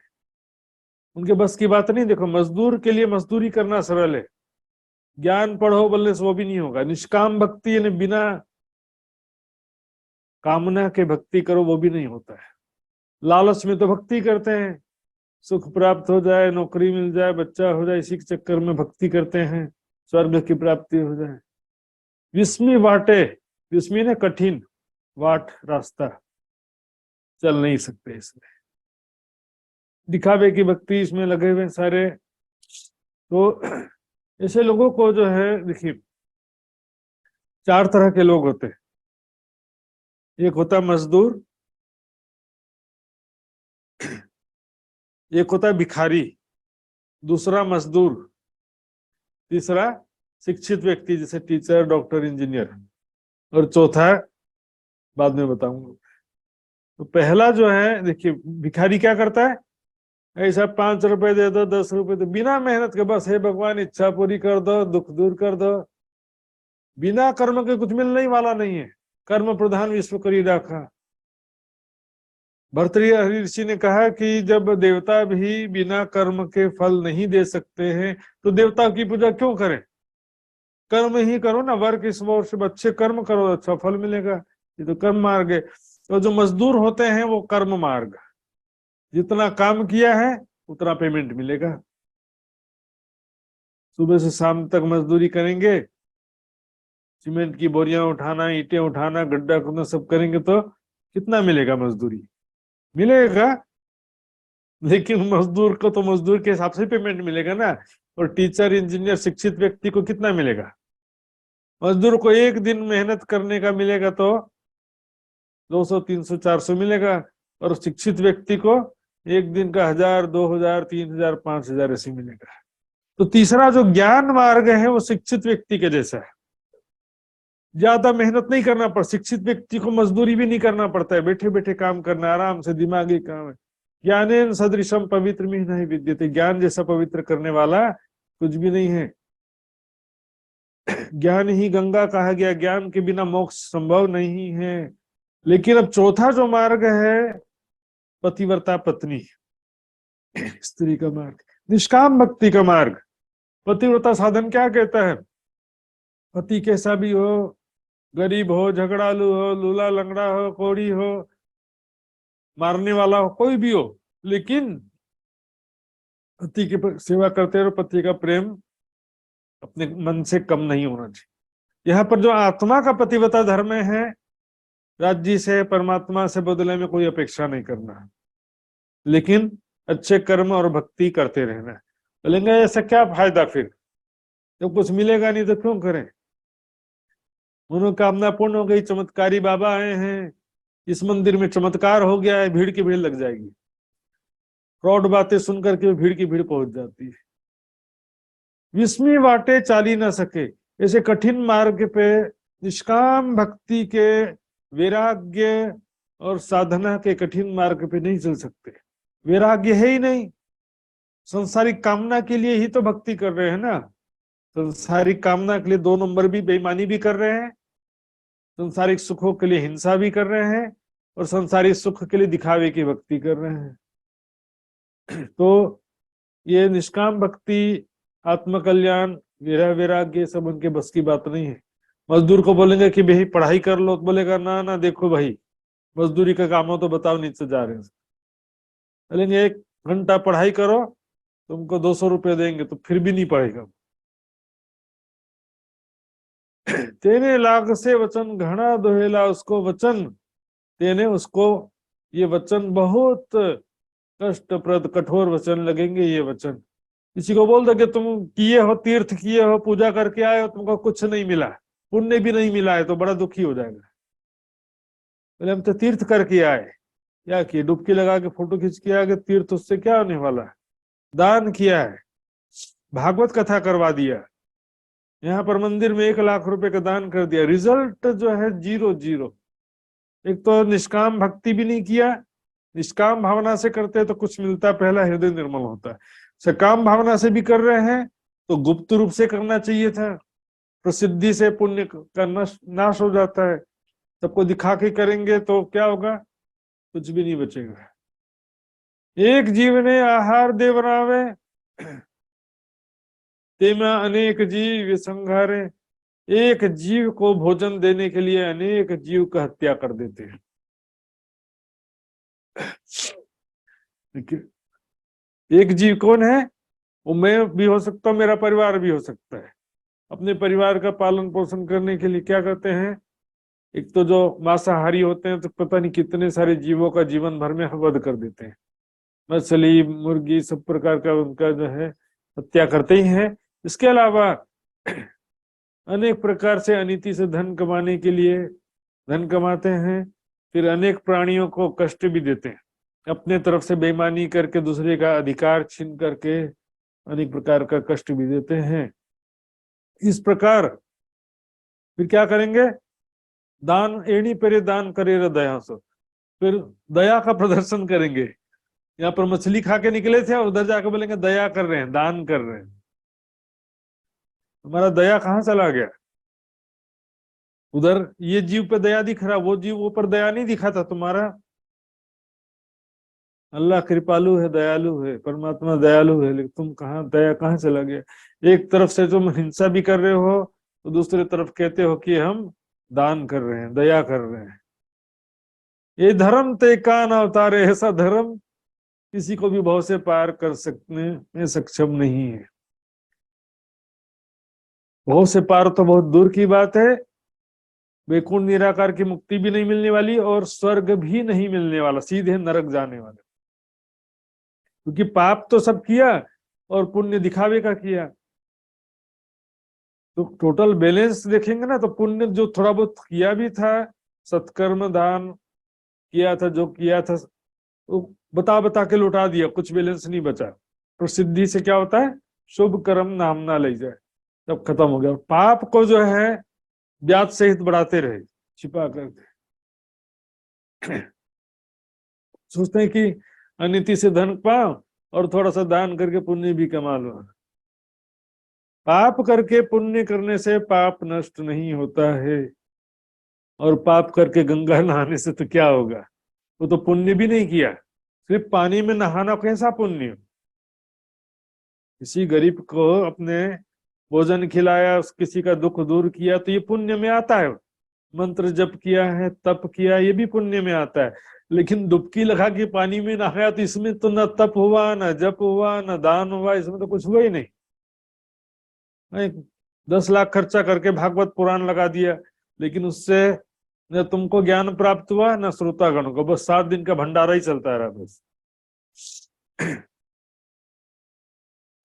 उनके बस की बात नहीं। देखो मजदूर के लिए मजदूरी करना सरल है, ज्ञान पढ़ो बोलने से वो भी नहीं होगा। निष्काम भक्ति यानी बिना कामना के भक्ति करो, वो भी नहीं होता है। लालच में तो भक्ति करते हैं, सुख प्राप्त हो जाए, नौकरी मिल जाए, बच्चा हो जाए, इसी के चक्कर में भक्ति करते हैं, स्वर्ग की प्राप्ति हो जाए। विस्मी वाटे, विस्मी ने कठिन, वाट रास्ता, चल नहीं सकते इसमें। दिखावे की भक्ति इसमें लगे हुए सारे। तो ऐसे लोगों को जो है, देखिए 4 तरह के लोग होते हैं। एक होता मजदूर, एक होता भिखारी, दूसरा मजदूर, तीसरा शिक्षित व्यक्ति जैसे टीचर, डॉक्टर, इंजीनियर, और चौथा बाद में बताऊंगा। तो पहला जो है, देखिए भिखारी क्या करता है, ऐसा 5 रुपए दे दो, 10 रुपए दो, बिना मेहनत के, बस हे भगवान इच्छा पूरी कर दो, दुख दूर कर दो। बिना कर्म के कुछ मिलने वाला नहीं है, कर्म प्रधान विश्व करी राखा। भर्तृहरि ऋषि ने कहा कि जब देवता भी बिना कर्म के फल नहीं दे सकते हैं तो देवता की पूजा क्यों करें? कर्म ही करो ना, वर्क इस वर्ष अच्छे कर्म करो, अच्छा फल मिलेगा। ये तो कर्म मार्ग है। तो जो मजदूर होते हैं वो कर्म मार्ग, जितना काम किया है उतना पेमेंट मिलेगा। सुबह से शाम तक मजदूरी करेंगे, सीमेंट की बोरियां उठाना, ईंटें उठाना, गड्ढा खोदना सब करेंगे तो कितना मिलेगा? मजदूरी मिलेगा, लेकिन मजदूर को तो मजदूर के हिसाब से पेमेंट मिलेगा ना। और टीचर, इंजीनियर, शिक्षित व्यक्ति को कितना मिलेगा? मजदूर को एक दिन मेहनत करने का मिलेगा तो 200, 300, 400 मिलेगा, और शिक्षित व्यक्ति को एक दिन का 1000, 2000, 3000, 5000 ऐसे मिलेगा। तो तीसरा जो ज्ञान मार्ग है वो शिक्षित व्यक्ति के जैसा है, ज्यादा मेहनत नहीं करना पड़ता। शिक्षित व्यक्ति को मजदूरी भी नहीं करना पड़ता है, बैठे बैठे काम करना, आराम से दिमागी काम है। ज्ञानेन सदृशम पवित्र में नहीं विद्यते, ज्ञान जैसा पवित्र करने वाला कुछ भी नहीं है। ज्ञान ही गंगा कहा गया, ज्ञान के बिना मोक्ष संभव नहीं है। लेकिन अब चौथा जो मार्ग है, पतिव्रता पत्नी, स्त्री का मार्ग, निष्काम भक्ति का मार्ग। पतिव्रता साधन क्या कहता है? पति कैसा भी हो, गरीब हो, झगड़ालू हो, लूला लंगड़ा हो, कोड़ी हो, मारने वाला हो, कोई भी हो, लेकिन पति की सेवा करते रहो। पति का प्रेम अपने मन से कम नहीं होना चाहिए। यहाँ पर जो आत्मा का पतिव्रता धर्म है, राज्य से, परमात्मा से बदले में कोई अपेक्षा नहीं करना, लेकिन अच्छे कर्म और भक्ति करते रहना। बोलेंगे ऐसा क्या फायदा फिर, जब कुछ मिलेगा नहीं तो क्यों करें। मनोकामना पूर्ण हो गई, चमत्कारी बाबा आए हैं, इस मंदिर में चमत्कार हो गया है, भीड़ की भीड़ लग जाएगी। फ्रॉड बातें सुनकर के भीड़ की भीड़ पहुंच जाती है। 20वीं वाटे चाली ना सके, ऐसे कठिन मार्ग पे निष्काम भक्ति के, वैराग्य और साधना के कठिन मार्ग पे नहीं चल सकते। वैराग्य है ही नहीं, संसारिक कामना के लिए ही तो भक्ति कर रहे हैं ना। संसारिक कामना के लिए 2 नंबर भी, बेईमानी भी कर रहे हैं, संसारिक सुखों के लिए हिंसा भी कर रहे हैं, और संसारिक सुख के लिए दिखावे की भक्ति कर रहे हैं। तो ये निष्काम भक्ति, आत्मकल्याण, वैराग्य सब उनके बस की बात नहीं है। मजदूर को बोलेंगे कि भाई पढ़ाई कर लो, तो बोलेगा ना ना देखो भाई मजदूरी का काम हो तो बताओ, नीचे जा रहे हैं। बोलेंगे 1 घंटा पढ़ाई करो, तुमको 200 रुपये देंगे, तो फिर भी नहीं पढ़ेगा। तेने लाग से वचन घना दोहेला, उसको वचन तेने, उसको ये वचन बहुत कष्टप्रद कठोर वचन लगेंगे। ये वचन किसी को बोल दो कि तुम किए हो, तीर्थ किए हो, पूजा करके आए हो, तुमको कुछ नहीं मिला, पुण्य भी नहीं मिला है, तो बड़ा दुखी हो जाएगा। पहले हम तो तीर्थ करके आए, क्या किए, डुबकी लगा के फोटो खींच के आगे, तीर्थ उससे क्या होने वाला है। दान किया है, भागवत कथा करवा दिया, यहाँ पर मंदिर में 1 लाख रुपए का दान कर दिया, रिजल्ट जो है 0। एक तो निष्काम भक्ति भी नहीं किया, निष्काम भावना से करते तो कुछ मिलता, पहला हृदय निर्मल होता है। सकाम भावना से भी कर रहे हैं तो गुप्त रूप से करना चाहिए था, प्रसिद्धि से पुण्य का नाश हो जाता है। सबको दिखा के करेंगे तो क्या होगा, कुछ भी नहीं बचेगा। एक जीव ने आहार दे बनावे, तेमा अनेक जीव संघारे। एक जीव को भोजन देने के लिए अनेक जीव का हत्या कर देते हैं। एक जीव कौन है, वो मैं भी हो सकता हूँ, मेरा परिवार भी हो सकता है। अपने परिवार का पालन पोषण करने के लिए क्या करते हैं, एक तो जो मांसाहारी होते हैं तो पता नहीं कितने सारे जीवों का जीवन भर में वध कर देते हैं। मछली, मुर्गी, सब प्रकार का उनका जो है हत्या करते ही हैं। इसके अलावा अनेक प्रकार से अनीति से धन कमाने के लिए धन कमाते हैं, फिर अनेक प्राणियों को कष्ट भी देते हैं, अपने तरफ से बेईमानी करके दूसरे का अधिकार छीन करके अनेक प्रकार का कष्ट भी देते हैं। इस प्रकार फिर क्या करेंगे, दान एड़ी पेरे दान करे दया सो, फिर दया का प्रदर्शन करेंगे। यहाँ पर मछली खा के निकले थे, उधर जाकर बोलेंगे दया कर रहे हैं, दान कर रहे हैं। हमारा दया कहाँ चला गया, उधर ये जीव पे दया दिख रहा, वो जीव ऊपर दया नहीं दिखा था तुम्हारा। अल्लाह कृपालु है, दयालु है, परमात्मा दयालु है, लेकिन तुम कहाँ, दया कहाँ चला गया। एक तरफ से तुम हिंसा भी कर रहे हो, तो दूसरी तरफ कहते हो कि हम दान कर रहे हैं, दया कर रहे हैं। ये धर्म ते कान अवतारे, ऐसा धर्म किसी को भी भव से पार कर सकने में सक्षम नहीं है। भव से पार तो बहुत दूर की बात है, वैकुंठ निराकार की मुक्ति भी नहीं मिलने वाली और स्वर्ग भी नहीं मिलने वाला, सीधे नरक जाने वाले। क्योंकि पाप तो सब किया और पुण्य दिखावे का किया। तो टोटल बैलेंस देखेंगे ना, तो पुण्य जो थोड़ा बहुत किया भी था, सत्कर्म दान किया था, जो किया था वो बता बता के लौटा दिया, कुछ बैलेंस नहीं बचा। प्रसिद्धि से क्या होता है, शुभ कर्म नाम ना ले जाए, तब खत्म हो गया। पाप को जो है ब्याज सहित बढ़ाते रहे, छिपा करके सोचते हैं कि अनिति से धन पाओ और थोड़ा सा दान करके पुण्य भी कमा लो। पाप करके पुण्य करने से पाप नष्ट नहीं होता है, और पाप करके गंगा नहाने से तो क्या होगा, वो तो पुण्य भी नहीं किया। सिर्फ पानी में नहाना कैसा पुण्य। किसी गरीब को अपने भोजन खिलाया, किसी का दुख दूर किया, तो ये पुण्य में आता है। मंत्र जप किया है, तप किया, ये भी पुण्य में आता है। लेकिन डुबकी लगा के पानी में नहाया तो इसमें तो न तप हुआ, न जप हुआ, न दान हुआ, इसमें तो कुछ हुआ ही नहीं। 10 लाख खर्चा करके भागवत पुराण लगा दिया, लेकिन उससे न तुमको ज्ञान प्राप्त हुआ न श्रोतागण को, बस 7 दिन का भंडारा ही चलता रहा बस।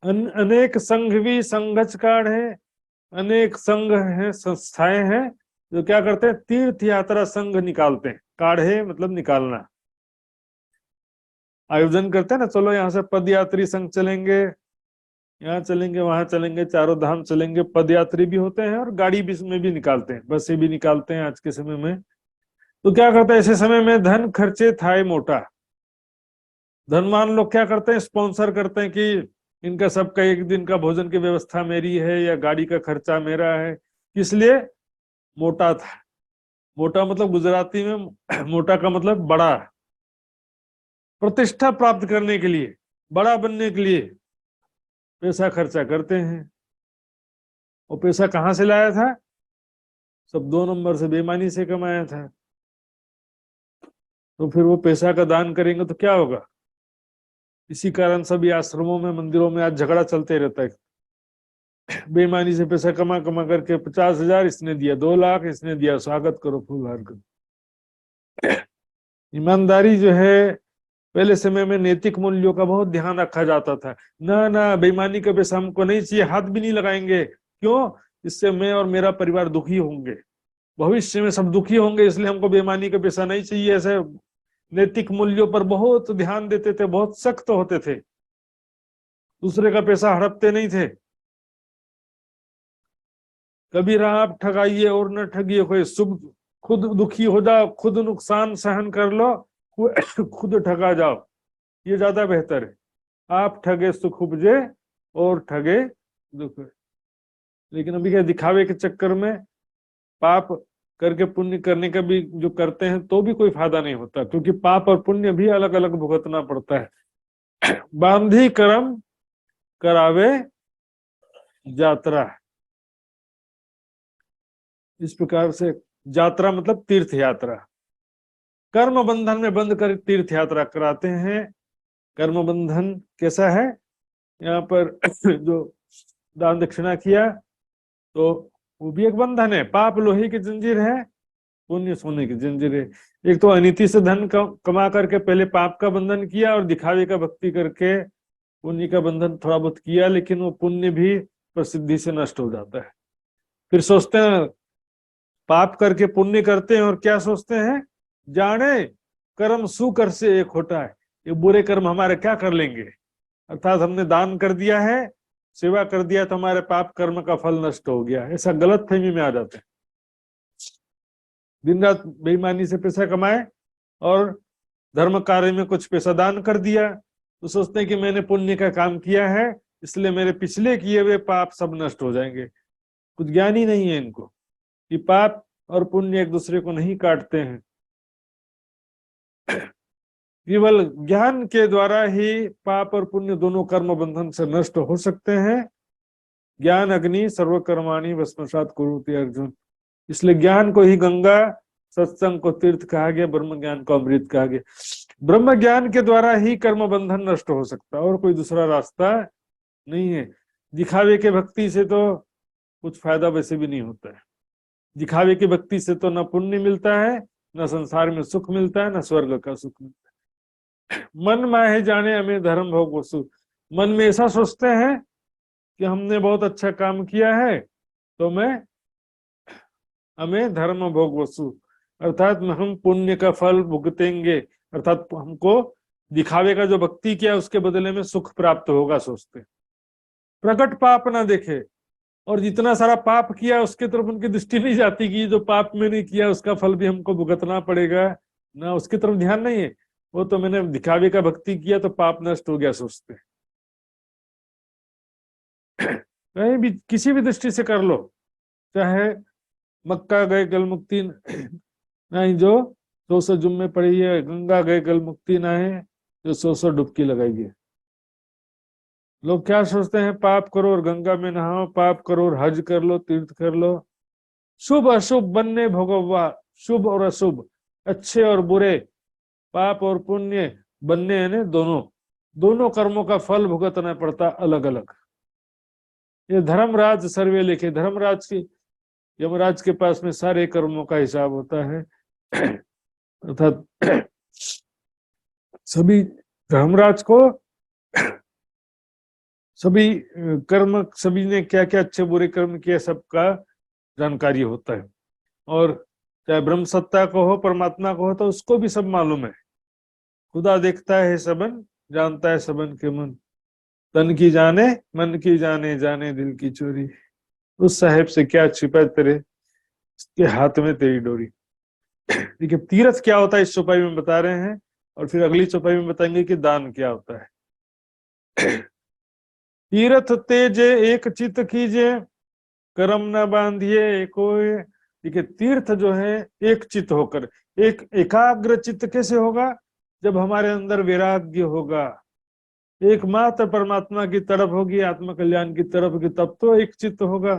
अनेक संघ भी संघच काढ़ है, अनेक संघ हैं, संस्थाएं हैं जो क्या करते हैं, तीर्थ यात्रा संघ निकालते हैं। काढ़े मतलब निकालना, आयोजन करते हैं ना, चलो यहाँ से पद यात्री संघ चलेंगे, यहाँ चलेंगे, वहां चलेंगे, चारों धाम चलेंगे। पद यात्री भी होते हैं और गाड़ी भी में भी निकालते हैं, बसें भी निकालते हैं आज के समय में। तो क्या करते हैं, ऐसे समय में धन खर्चे थाए मोटा। धनवान लोग क्या करते हैं, स्पॉन्सर करते हैं कि इनका सबका एक दिन का भोजन की व्यवस्था मेरी है या गाड़ी का खर्चा मेरा है। इसलिए मोटा था। मोटा मतलब गुजराती में मोटा का मतलब बड़ा। प्रतिष्ठा प्राप्त करने के लिए, बड़ा बनने के लिए पैसा खर्चा करते हैं। और पैसा कहां से लाया था, सब 2 नंबर से बेईमानी से कमाया था। तो फिर वो पैसा का दान करेंगे तो क्या होगा। इसी कारण सभी आश्रमों में, मंदिरों में आज झगड़ा चलते रहता है। बेईमानी से पैसा कमा कमा करके 50,000 इसने दिया, 2 लाख इसने दिया, स्वागत करो, फूल हार करो। ईमानदारी जो है, पहले समय में नैतिक मूल्यों का बहुत ध्यान रखा जाता था। ना ना, बेईमानी का पैसा हमको नहीं चाहिए, हाथ भी नहीं लगाएंगे। क्यों, इससे मैं और मेरा परिवार दुखी होंगे, भविष्य में सब दुखी होंगे, इसलिए हमको बेईमानी का पैसा नहीं चाहिए। ऐसे नैतिक मूल्यों पर बहुत ध्यान देते थे, बहुत सख्त होते थे, दूसरे का पैसा हड़पते नहीं थे। कभी रहा आप ठगाइए और न ठगिए कोई, शुभ खुद दुखी हो जाओ, खुद नुकसान सहन कर लो, खुद ठगा जाओ, ये ज्यादा बेहतर है। आप ठगे सुख उपजे और ठगे दुख। लेकिन अभी क्या, दिखावे के चक्कर में पाप करके पुण्य करने का भी जो करते हैं तो भी कोई फायदा नहीं होता, क्योंकि पाप और पुण्य भी अलग अलग भुगतना पड़ता है। बांधी कर्म करावे यात्रा, इस प्रकार से यात्रा मतलब तीर्थ यात्रा। कर्म बंधन में बंद कर तीर्थ यात्रा कराते हैं। कर्म बंधन कैसा है, यहाँ पर जो दान दक्षिणा किया तो वो भी एक बंधन है। पाप लोहे की जंजीर है, पुण्य सोने की जंजीर है। एक तो अनिति से धन कमा करके पहले पाप का बंधन किया और दिखावे का भक्ति करके पुण्य का बंधन थोड़ा बहुत किया, लेकिन वो पुण्य भी प्रसिद्धि से नष्ट हो जाता है। फिर सोचते हैं पाप करके पुण्य करते हैं और क्या सोचते हैं, जाने कर्म सुकर से एक होता है, ये बुरे कर्म हमारे क्या कर लेंगे। अर्थात हमने दान कर दिया है, सेवा कर दिया तो हमारे पाप कर्म का फल नष्ट हो गया, ऐसा गलत फहमी में आ जाते हैं। दिन रात बेईमानी से पैसा कमाए और धर्म कार्य में कुछ पैसा दान कर दिया तो सोचते हैं कि मैंने पुण्य का काम किया है, इसलिए मेरे पिछले किए हुए पाप सब नष्ट हो जाएंगे। कुछ ज्ञान ही नहीं है इनको कि पाप और पुण्य एक दूसरे को नहीं काटते हैं। केवल ज्ञान के द्वारा ही पाप और पुण्य दोनों कर्म बंधन से नष्ट हो सकते हैं। ज्ञान अग्नि सर्वकर्माणि भस्मसात् कुरुते अर्जुन। इसलिए ज्ञान को ही गंगा, सत्संग को तीर्थ कहा गया, ब्रह्म ज्ञान को अमृत कहा गया। ब्रह्म ज्ञान के द्वारा ही कर्म बंधन नष्ट हो सकता है, और कोई दूसरा रास्ता नहीं है। दिखावे के भक्ति से तो कुछ फायदा वैसे भी नहीं होता है। दिखावे की भक्ति से तो न पुण्य मिलता है, न संसार में सुख मिलता है, न स्वर्ग का सुख मिलता है। मन माहे जाने हमें धर्म भोग वसु। मन में ऐसा सोचते हैं कि हमने बहुत अच्छा काम किया है तो हमें धर्म भोग वसु, अर्थात हम पुण्य का फल भुगतेंगे, अर्थात हमको दिखावे का जो भक्ति किया उसके बदले में सुख प्राप्त होगा सोचते। प्रकट पाप ना देखे, और जितना सारा पाप किया उसके तरफ उनकी दृष्टि नहीं जाती कि जो पाप मैंने किया उसका फल भी हमको भुगतना पड़ेगा ना, उसकी तरफ ध्यान नहीं है। वो तो मैंने दिखावे का भक्ति किया तो पाप नष्ट हो गया सोचते। कहीं भी किसी भी दृष्टि से कर लो, चाहे मक्का गए कल मुक्ति नहीं जो 100 जुम्मे पड़ी है, गंगा गए कल मुक्ति ना है जो 100 डुबकी लगाइए। लोग क्या सोचते हैं, पाप करो और गंगा में नहाओ, पाप करो और हज कर लो, तीर्थ कर लो। शुभ अशुभ बनने भोगवा, शुभ और अशुभ, अच्छे और बुरे, पाप और पुण्य बनने यानी दोनों कर्मों का फल भुगतना पड़ता अलग अलग। ये धर्मराज सर्वे लिखे, धर्मराज की यमराज के पास में सारे कर्मों का हिसाब होता है। अर्थात सभी धर्मराज को सभी कर्म, सभी ने क्या क्या अच्छे बुरे कर्म किए सबका जानकारी होता है। और चाहे ब्रह्म सत्ता को हो, परमात्मा को हो, तो उसको भी सब मालूम है। खुदा देखता है सबन, जानता है सबन के मन, तन की जाने मन की जाने, जाने दिल की चोरी। उस साहेब से क्या छिपा तेरे, इसके हाथ में तेरी डोरी। देखिए तीर्थ क्या होता है इस चौपाई में बता रहे हैं, और फिर अगली चौपाई में बताएंगे कि दान क्या होता है। तीर्थ तेजे एक चित कीजिए, कर्म न बांधिए कोई। देखिए तीर्थ जो है एक चित होकर, एक एकाग्र चित्त कैसे होगा, जब हमारे अंदर वैराग्य होगा, एकमात्र परमात्मा की तरफ होगी, आत्म कल्याण की तरफ होगी, तब तो एक चित्त होगा।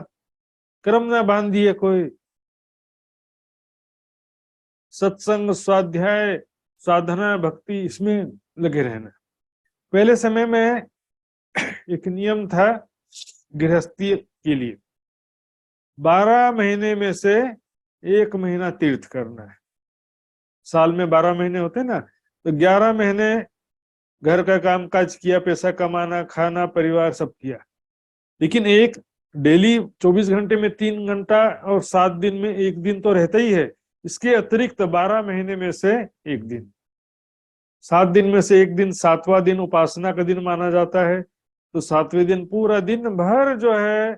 कर्म न बांधिए कोई, सत्संग स्वाध्याय साधना भक्ति इसमें लगे रहना। पहले समय में एक नियम था गृहस्थी के लिए, 12 महीने में से 1 महीना तीर्थ करना है। साल में 12 महीने होते ना, तो 11 महीने घर का काम काज किया, पैसा कमाना, खाना, परिवार सब किया। लेकिन एक डेली 24 घंटे में 3 घंटा और 7 दिन में 1 दिन तो रहता ही है। इसके अतिरिक्त 12 महीने में से 1 दिन, 7 दिन में से 1 दिन, 7वां दिन उपासना का दिन माना जाता है। तो 7वें दिन पूरा दिन भर जो है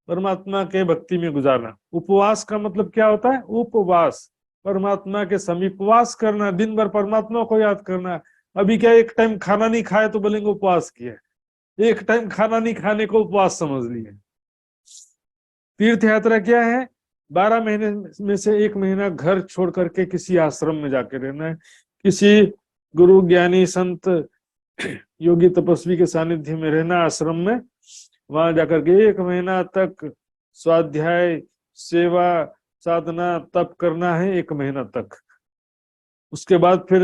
परमात्मा के भक्ति में गुजारना। उपवास का मतलब क्या होता है, उपवास, परमात्मा के समीपवास करना, दिन भर परमात्मा को याद करना। अभी क्या एक टाइम खाना नहीं खाए तो बोलेंगे उपवास किया, एक टाइम खाना नहीं खाने को उपवास समझ लिए। तीर्थ यात्रा क्या है, 12 महीने में से 1 महीना घर छोड़ करके किसी आश्रम में जाके रहना है, किसी गुरु ज्ञानी संत योगी तपस्वी के सानिध्य में रहना, आश्रम में। वहां जाकर के 1 महीना तक स्वाध्याय सेवा साधना तप करना है, 1 महीना तक। उसके बाद फिर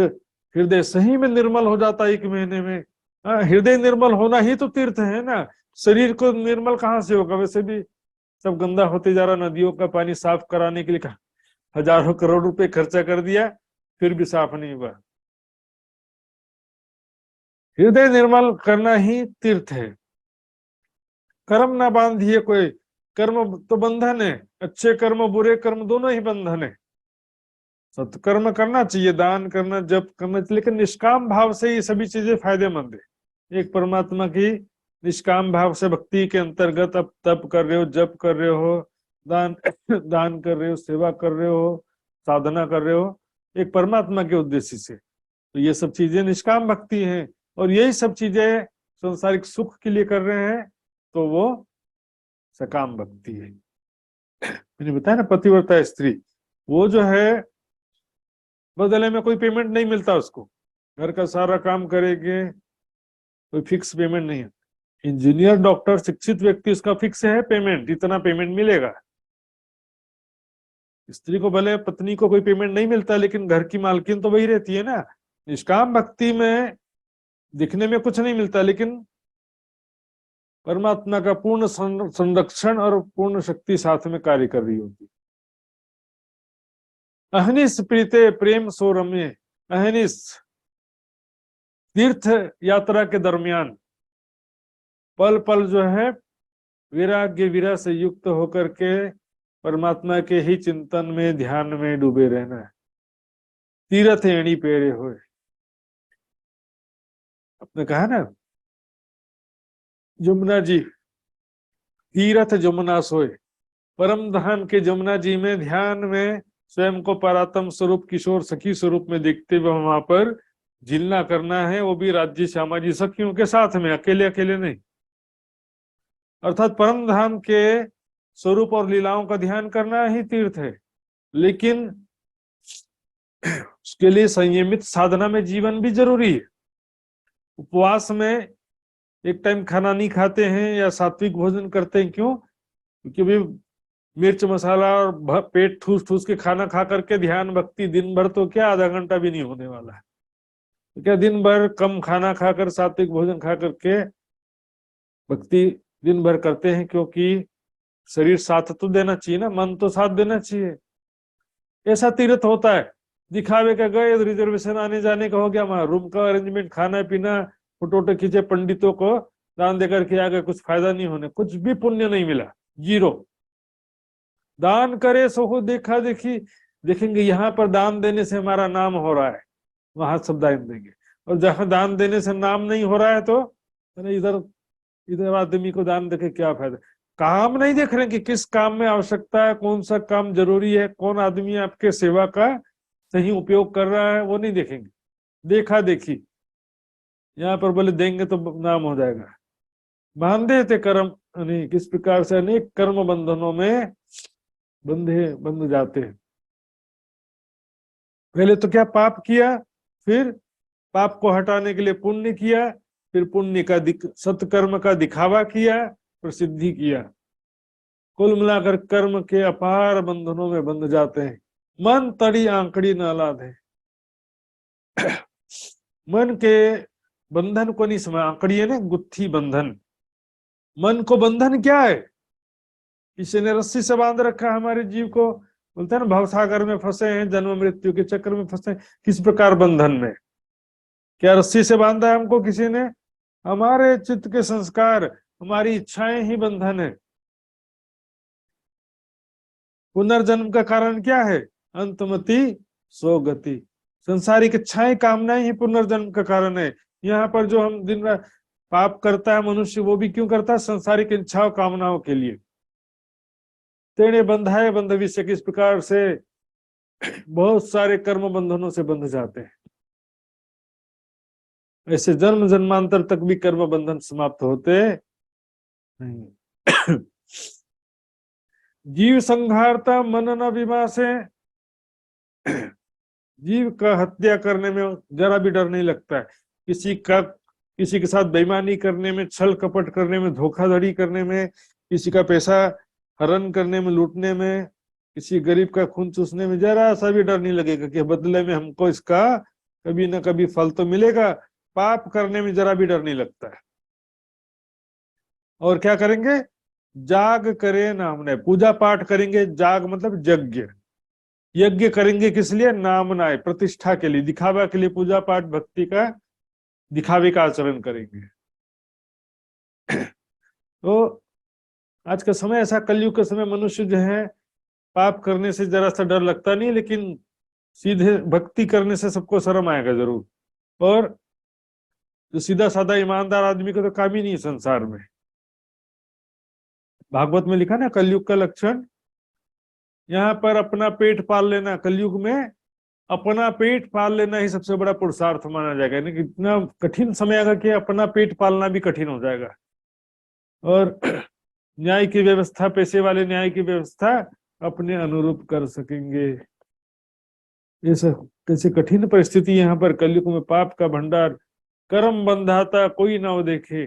हृदय सही में निर्मल हो जाता है 1 महीने में। हृदय निर्मल होना ही तो तीर्थ है ना। शरीर को निर्मल कहाँ से होगा, वैसे भी सब गंदा होते जा रहा। नदियों का पानी साफ कराने के लिए हजारों करोड़ रुपए खर्चा कर दिया, फिर भी साफ नहीं हुआ। हृदय निर्मल करना ही तीर्थ है। कर्म ना बांधिए कोई, कर्म तो बंधन है, अच्छे कर्म बुरे कर्म दोनों ही बंधन है। सत्कर्म करना चाहिए, दान करना, जप करना चाहिए, लेकिन निष्काम भाव से ये सभी चीजें फायदेमंद है। एक परमात्मा की निष्काम भाव से भक्ति के अंतर्गत अब तप कर रहे हो, जप कर रहे हो, दान दान कर रहे हो, सेवा कर रहे हो, साधना कर रहे हो, एक परमात्मा के उद्देश्य से, तो ये सब चीजें निष्काम भक्ति हैं। और यही सब चीजें संसारिक सुख के लिए कर रहे हैं, तो वो सकाम भक्ति है। मैंने बताया ना, पतिव्रता स्त्री वो जो है बदले में कोई पेमेंट नहीं मिलता उसको, घर का सारा काम करेंगे, कोई फिक्स पेमेंट नहीं है। इंजीनियर डॉक्टर शिक्षित व्यक्ति, उसका फिक्स है पेमेंट, इतना पेमेंट मिलेगा। स्त्री को भले पत्नी को कोई पेमेंट नहीं मिलता, लेकिन घर की मालकिन तो वही रहती है ना। निष्काम भक्ति में दिखने में कुछ नहीं मिलता, लेकिन परमात्मा का पूर्ण संरक्षण और पूर्ण शक्ति साथ में कार्य कर रही होती। अहनिस प्रीते प्रेम सो रम्य। अहनिस तीर्थ यात्रा के दरमियान पल पल जो है वैराग्य विरह से युक्त होकर के परमात्मा के ही चिंतन में ध्यान में डूबे रहना है। तीर्थ एणी पेरे होए, आपने कहा ना यमुना जी, तीर्थ जमुना सोए, परम धाम के जमुना जी में ध्यान में स्वयं को परात्म स्वरूप किशोर सखी स्वरूप में देखते हुए वहां पर झिलना करना है, वो भी राज्य श्यामा जी सखियों के साथ में, अकेले अकेले नहीं। अर्थात परम धाम के स्वरूप और लीलाओं का ध्यान करना ही तीर्थ है। लेकिन उसके लिए संयमित साधना में जीवन भी जरूरी है। उपवास में एक टाइम खाना नहीं खाते हैं या सात्विक भोजन करते हैं, क्यों? क्योंकि भी मिर्च मसाला और पेट ठूस ठूस के खाना खा करके ध्यान भक्ति दिन भर तो क्या, आधा घंटा भी नहीं होने वाला है। तो क्या दिन भर कम खाना खाकर सात्विक भोजन खा करके भक्ति दिन भर करते हैं, क्योंकि शरीर साथ तो देना चाहिए ना, मन तो साथ देना चाहिए। ऐसा तीर्थ होता है, दिखावे का गए, रिजर्वेशन आने जाने का हो गया, वहां रूम का अरेंजमेंट, खाना पीना, फोटो वोटो खींचे, पंडितों को दान देकर के आ गए, कुछ फायदा नहीं होने, कुछ भी पुण्य नहीं मिला, जीरो। दान करे सो हो देखा देखी, देखेंगे यहाँ पर दान देने से हमारा नाम हो रहा है, वहां सब दान देंगे, और जहां दान देने से नाम नहीं हो रहा है तो अरे इधर इधर आदमी को दान देके क्या फायदा। काम नहीं देख रहे कि किस काम में आवश्यकता है, कौन सा काम जरूरी है, कौन आदमी आपके सेवा का सही उपयोग कर रहा है, वो नहीं देखेंगे, देखा देखी। यहाँ पर बोले देंगे तो नाम हो जाएगा, बांधे थे कर्म, यानी किस प्रकार से अनेक कर्म बंधनों में बंध जाते हैं। पहले तो क्या पाप किया, फिर पाप को हटाने के लिए पुण्य किया, फिर पुण्य का सत्कर्म का दिखावा किया, प्रसिद्धि किया, कुल मिलाकर कर्म के अपार बंधनों में बंध जाते हैं। मन तड़ी आंकड़ी न लादे, मन के बंधन को नहीं समझ, आंकड़ी है ना गुत्थी बंधन, मन को बंधन क्या है, किसी ने रस्सी से बांध रखा है हमारे जीव को, बोलते हैं ना भवसागर में फंसे हैं, जन्म मृत्यु के चक्र में फंसे हैं। किस प्रकार बंधन में, क्या रस्सी से बांधा है हमको किसी ने? हमारे चित्त के संस्कार, हमारी इच्छाएं ही बंधन है। पुनर्जन्म का कारण क्या है? अंतमति स्वगति, संसारिक इच्छाएं कामनाएं ही पुनर्जन्म का कारण है। यहाँ पर जो हम दिन रात पाप करता है मनुष्य, वो भी क्यों करता है? संसारिक इच्छाओं कामनाओं के लिए। तेने बंधाए बंध विषय, किस प्रकार से बहुत सारे कर्म बंधनों से बंध जाते हैं, ऐसे जन्म जन्मांतर तक भी कर्म बंधन समाप्त होते नहीं। जीव संहारता मन न विमासे, जीव का हत्या करने में जरा भी डर नहीं लगता है। किसी के साथ बेईमानी करने में, छल कपट करने में, धोखाधड़ी करने में, किसी का पैसा हरण करने में, लूटने में, किसी गरीब का खून चूसने में जरा सा भी डर नहीं लगेगा कि बदले में हमको इसका कभी ना कभी फल तो मिलेगा। पाप करने में जरा भी डर नहीं लगता है। और क्या करेंगे? जाग करे नाम ने, पूजा पाठ करेंगे। जाग मतलब यज्ञ, यज्ञ करेंगे किस लिए? नाम नाय, प्रतिष्ठा के लिए, दिखावा के लिए पूजा पाठ भक्ति का दिखावे का आचरण करेंगे। तो आज का समय ऐसा, कलयुग का समय, मनुष्य जो है पाप करने से जरा सा डर लगता नहीं, लेकिन सीधे भक्ति करने से सबको शर्म आएगा जरूर। और जो सीधा साधा ईमानदार आदमी को तो काम ही नहीं है संसार में। भागवत में लिखा ना कलयुग का लक्षण, यहाँ पर अपना पेट पाल लेना, कलयुग में अपना पेट पाल लेना ही सबसे बड़ा पुरुषार्थ माना जाएगा। यानी कि इतना कठिन समय आएगा कि अपना पेट पालना भी कठिन हो जाएगा। और न्याय की व्यवस्था, पैसे वाले न्याय की व्यवस्था अपने अनुरूप कर सकेंगे। ये सब कैसे कठिन परिस्थिति यहाँ पर कलयुग में, पाप का भंडार, कर्म बंधाता कोई ना हो देखे,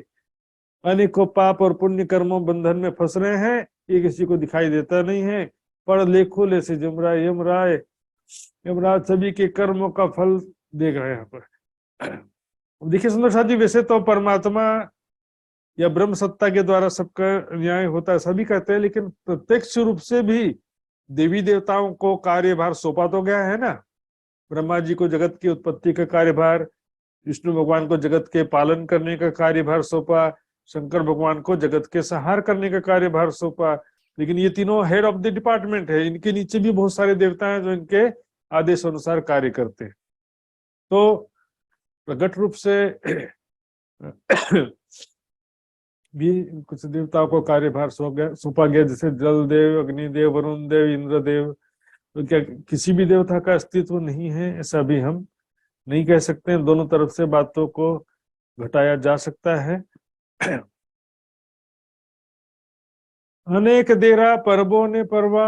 अनेकों पाप और पुण्य कर्मों बंधन में फंस रहे हैं, ये किसी को दिखाई देता नहीं है। पढ़ लेखो ले से जमराय यमराज सभी के कर्मों का फल देख रहे हैं यहाँ पर। देखिए सुंदर साथ जी, वैसे तो परमात्मा या ब्रह्म सत्ता के द्वारा सबका न्याय होता है, सभी कहते हैं, लेकिन प्रत्यक्ष रूप से भी देवी देवताओं को कार्यभार सौंपा तो गया है ना। ब्रह्मा जी को जगत की उत्पत्ति का कार्यभार, विष्णु भगवान को जगत के पालन करने का कार्यभार सौंपा, शंकर भगवान को जगत के संहार करने का कार्यभार सौंपा। लेकिन ये तीनों हेड ऑफ द डिपार्टमेंट है, इनके नीचे भी बहुत सारे देवता हैं जो इनके आदेश अनुसार कार्य करते हैं। तो प्रकट रूप से भी कुछ देवताओं को कार्यभार सौंपा गया, जैसे जल देव, अग्निदेव, वरुण देव, इंद्रदेव। तो क्या किसी भी देवता का अस्तित्व नहीं है ऐसा भी हम नहीं कह सकते हैं। दोनों तरफ से बातों को घटाया जा सकता है। अनेक देरा पर्वों ने परवा,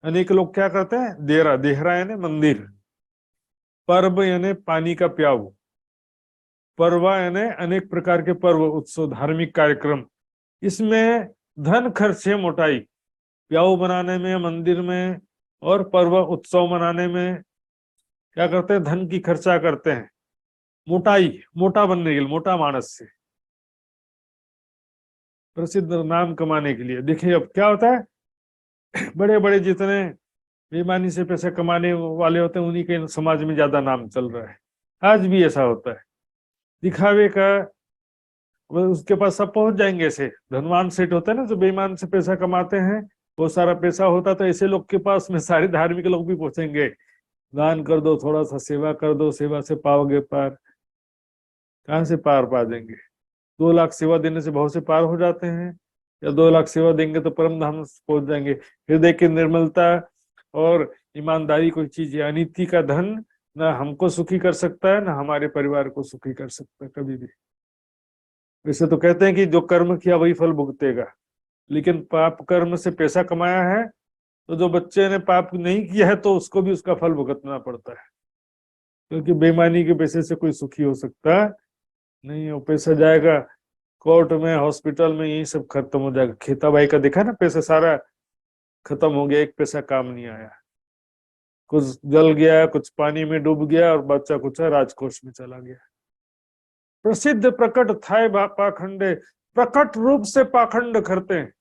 अनेक लोग क्या करते हैं? देरा, देहरा यानी मंदिर, पर्व यानी पानी का प्याऊ, पर्वा यानी अनेक प्रकार के पर्व, उत्सव, धार्मिक कार्यक्रम। इसमें धन खर्चे मोटाई, प्याऊ बनाने में, मंदिर में और पर्व उत्सव मनाने में क्या करते हैं? धन की खर्चा करते हैं, मोटाई, मोटा बनने के लिए, मोटा मानस से। प्रसिद्ध नाम कमाने के लिए। देखिए अब क्या होता है, बड़े बड़े जितने बेईमानी से पैसे कमाने वाले होते हैं उन्हीं के समाज में ज्यादा नाम चल रहा है। आज भी ऐसा होता है, दिखावे का, वो उसके पास सब पहुंच जाएंगे। ऐसे धनवान सेठ होते हैं ना जो बेईमान से पैसा कमाते हैं, बहुत सारा पैसा होता, तो ऐसे लोग के पास में सारे धार्मिक लोग भी पहुंचेंगे, दान कर दो, थोड़ा सा सेवा कर दो, सेवा से पाओगे पार। कहाँ से पार पा देंगे? 2 लाख सेवा देने से बहुत से पार हो जाते हैं, या 2 लाख सेवा देंगे तो परम धाम पहुंच जाएंगे। हृदय की निर्मलता और ईमानदारी कोई चीज है। अनिति का धन ना हमको सुखी कर सकता है, ना हमारे परिवार को सुखी कर सकता है कभी भी। वैसे तो कहते हैं कि जो कर्म किया वही फल भुगतेगा, लेकिन पाप कर्म से पैसा कमाया है तो जो बच्चे ने पाप नहीं किया है तो उसको भी उसका फल भुगतना पड़ता है, क्योंकि बेईमानी के पैसे से कोई सुखी हो सकता नहीं है। वो पैसा जाएगा कोर्ट में, हॉस्पिटल में, यही सब खत्म हो जाएगा। खेताबाई का देखा ना, पैसा सारा खत्म हो गया, एक पैसा काम नहीं आया। कुछ जल गया, कुछ पानी में डूब गया, और बच्चा कुछ राजकोष में चला गया। प्रसिद्ध प्रकट थाय पाखंडे, प्रकट रूप से पाखंड करते हैं।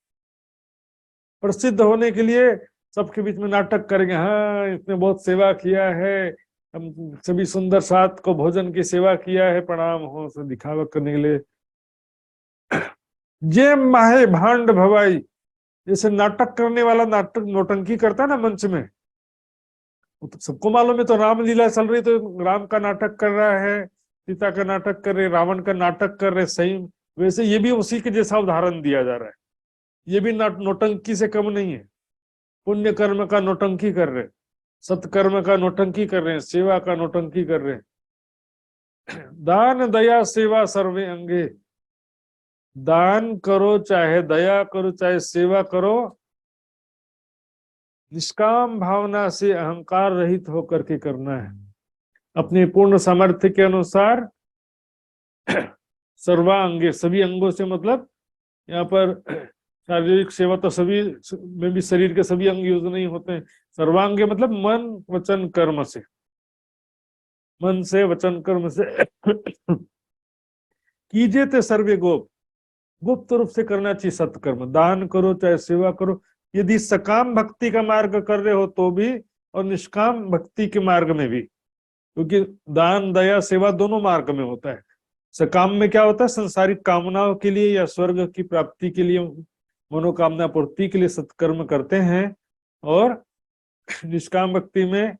प्रसिद्ध होने के लिए सबके बीच में नाटक करेंगे, हाँ इसने बहुत सेवा किया है, हम सभी सुंदर साथ को भोजन की सेवा किया है, प्रणाम हो, से दिखावा करने के लिए। जे माहे भांड भवाई, जैसे नाटक करने वाला नाटक नौटंकी करता है ना मंच में, तो सबको मालूम है तो रामलीला चल रही, तो राम का नाटक कर रहा है, सीता का नाटक कर रहे, रावण का नाटक कर रहे, सही वैसे ये भी उसी के जैसा उदाहरण दिया जा रहा है। ये भी नौटंकी से कम नहीं है। पुण्य कर्म का नौटंकी कर रहे, सत्कर्म का नौटंकी कर रहे हैं, सेवा का नौटंकी कर रहे हैं। दान दया सेवा सर्वे अंगे, दान करो चाहे दया करो चाहे सेवा करो, निष्काम भावना से अहंकार रहित होकर के करना है, अपने पूर्ण सामर्थ्य के अनुसार। सर्वांगे, सभी अंगों से मतलब यहाँ पर शारीरिक सेवा तो सभी में भी शरीर के सभी अंग यूज नहीं होते हैं। सर्वांगे मतलब मन वचन कर्म से, मन से वचन कर्म से। कीजिए ते सर्वे गोप, गुप्त रूप से करना चाहिए सत्कर्म। दान करो चाहे सेवा करो, यदि सकाम भक्ति का मार्ग कर रहे हो तो भी, और निष्काम भक्ति के मार्ग में भी, क्योंकि दान दया सेवा दोनों मार्ग में होता है। सकाम में क्या होता है, संसारिक कामनाओं के लिए या स्वर्ग की प्राप्ति के लिए, मनोकामना पूर्ति के लिए सत्कर्म करते हैं, और निष्काम भक्ति में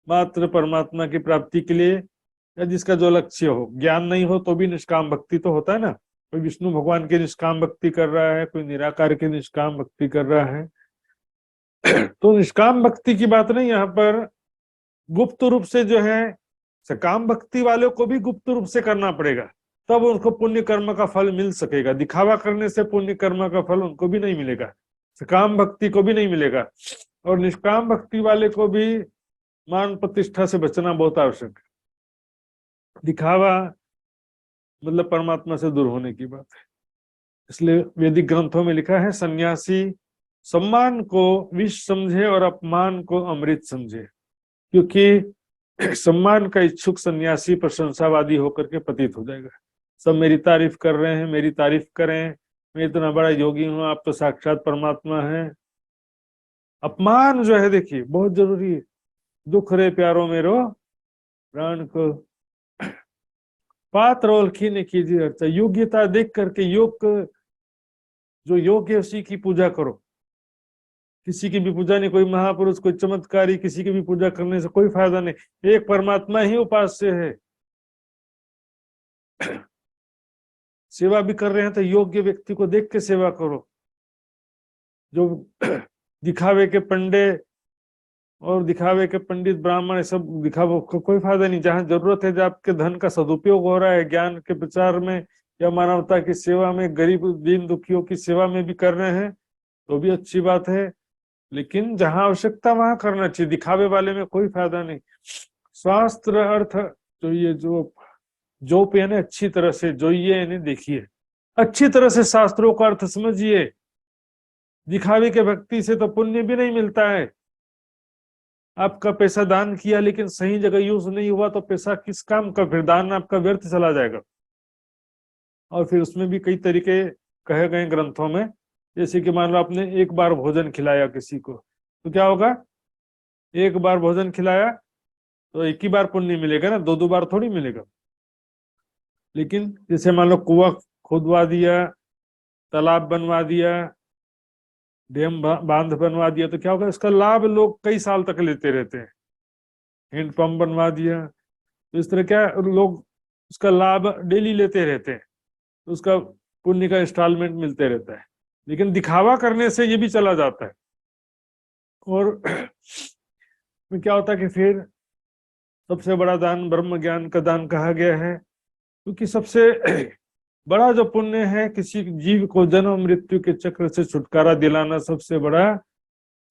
मात्र परमात्मा की प्राप्ति के लिए, या जिसका जो लक्ष्य हो। ज्ञान नहीं हो तो भी निष्काम भक्ति तो होता है ना, कोई विष्णु भगवान की निष्काम भक्ति कर रहा है, कोई निराकार की निष्काम भक्ति कर रहा है। तो निष्काम भक्ति की बात नहीं, यहाँ पर गुप्त रूप से जो है, सकाम भक्ति वालों को भी गुप्त रूप से करना पड़ेगा, तब उनको पुण्य कर्म का फल मिल सकेगा। दिखावा करने से पुण्य कर्म का फल उनको भी नहीं मिलेगा, सकाम भक्ति को भी नहीं मिलेगा। और निष्काम भक्ति वाले को भी मान प्रतिष्ठा से बचना बहुत आवश्यक है। दिखावा मतलब परमात्मा से दूर होने की बात है। इसलिए वैदिक ग्रंथों में लिखा है, सन्यासी सम्मान को विष समझे और अपमान को अमृत समझे, क्योंकि सम्मान का इच्छुक सन्यासी प्रशंसावादी होकर के पतित हो जाएगा। सब मेरी तारीफ कर रहे हैं, मेरी तारीफ करें, मैं इतना बड़ा योगी हूं, आप तो साक्षात परमात्मा हैं। अपमान जो है देखिए बहुत जरूरी है। दुख रे प्यारो मेरो प्राण को पात्र ओलखी ने कीजिए अर्चा। योग्यता देख करके जो योग्य है उसी की पूजा करो। किसी की भी पूजा नहीं, कोई महापुरुष कोई चमत्कारी, किसी की भी पूजा करने से कोई फायदा नहीं। एक परमात्मा ही उपास्य है। सेवा भी कर रहे हैं तो योग्य व्यक्ति को देख के सेवा करो। जो दिखावे के पंडे और दिखावे के पंडित ब्राह्मण सब दिखावे को कोई फायदा नहीं। जहां जरूरत है, जब आपके धन का सदुपयोग हो रहा है, ज्ञान के प्रचार में या मानवता की सेवा में, गरीब दीन दुखियों की सेवा में भी कर रहे हैं तो भी अच्छी बात है, लेकिन जहां आवश्यकता वहां करना चाहिए। दिखावे वाले में कोई फायदा नहीं। शास्त्र अर्थ तो ये जो पे यानी अच्छी तरह से जोइए, यानी देखिए अच्छी तरह से शास्त्रों का अर्थ समझिए। दिखावे के भक्ति से तो पुण्य भी नहीं मिलता है। आपका पैसा दान किया लेकिन सही जगह यूज नहीं हुआ तो पैसा किस काम का, फिर दान आपका व्यर्थ चला जाएगा। और फिर उसमें भी कई तरीके कहे गए ग्रंथों में। जैसे कि मान लो आपने एक बार भोजन खिलाया किसी को, तो क्या होगा, एक बार भोजन खिलाया तो एक ही बार पुण्य मिलेगा ना, दो दो बार थोड़ी मिलेगा। लेकिन जैसे मान लो कुआं खुदवा दिया, तालाब बनवा दिया, डैम बांध बनवा दिया, तो क्या होगा, इसका लाभ लोग कई साल तक लेते रहते हैं। हैंड पंप बनवा दिया, तो इस तरह क्या लोग उसका लाभ डेली लेते रहते हैं, तो उसका पुण्य का इंस्टॉलमेंट मिलते रहता है। लेकिन दिखावा करने से ये भी चला जाता है। और क्या होता है कि फिर सबसे बड़ा दान ब्रह्म ज्ञान का दान कहा गया है, क्योंकि सबसे बड़ा जो पुण्य है किसी जीव को जन्म मृत्यु के चक्र से छुटकारा दिलाना सबसे बड़ा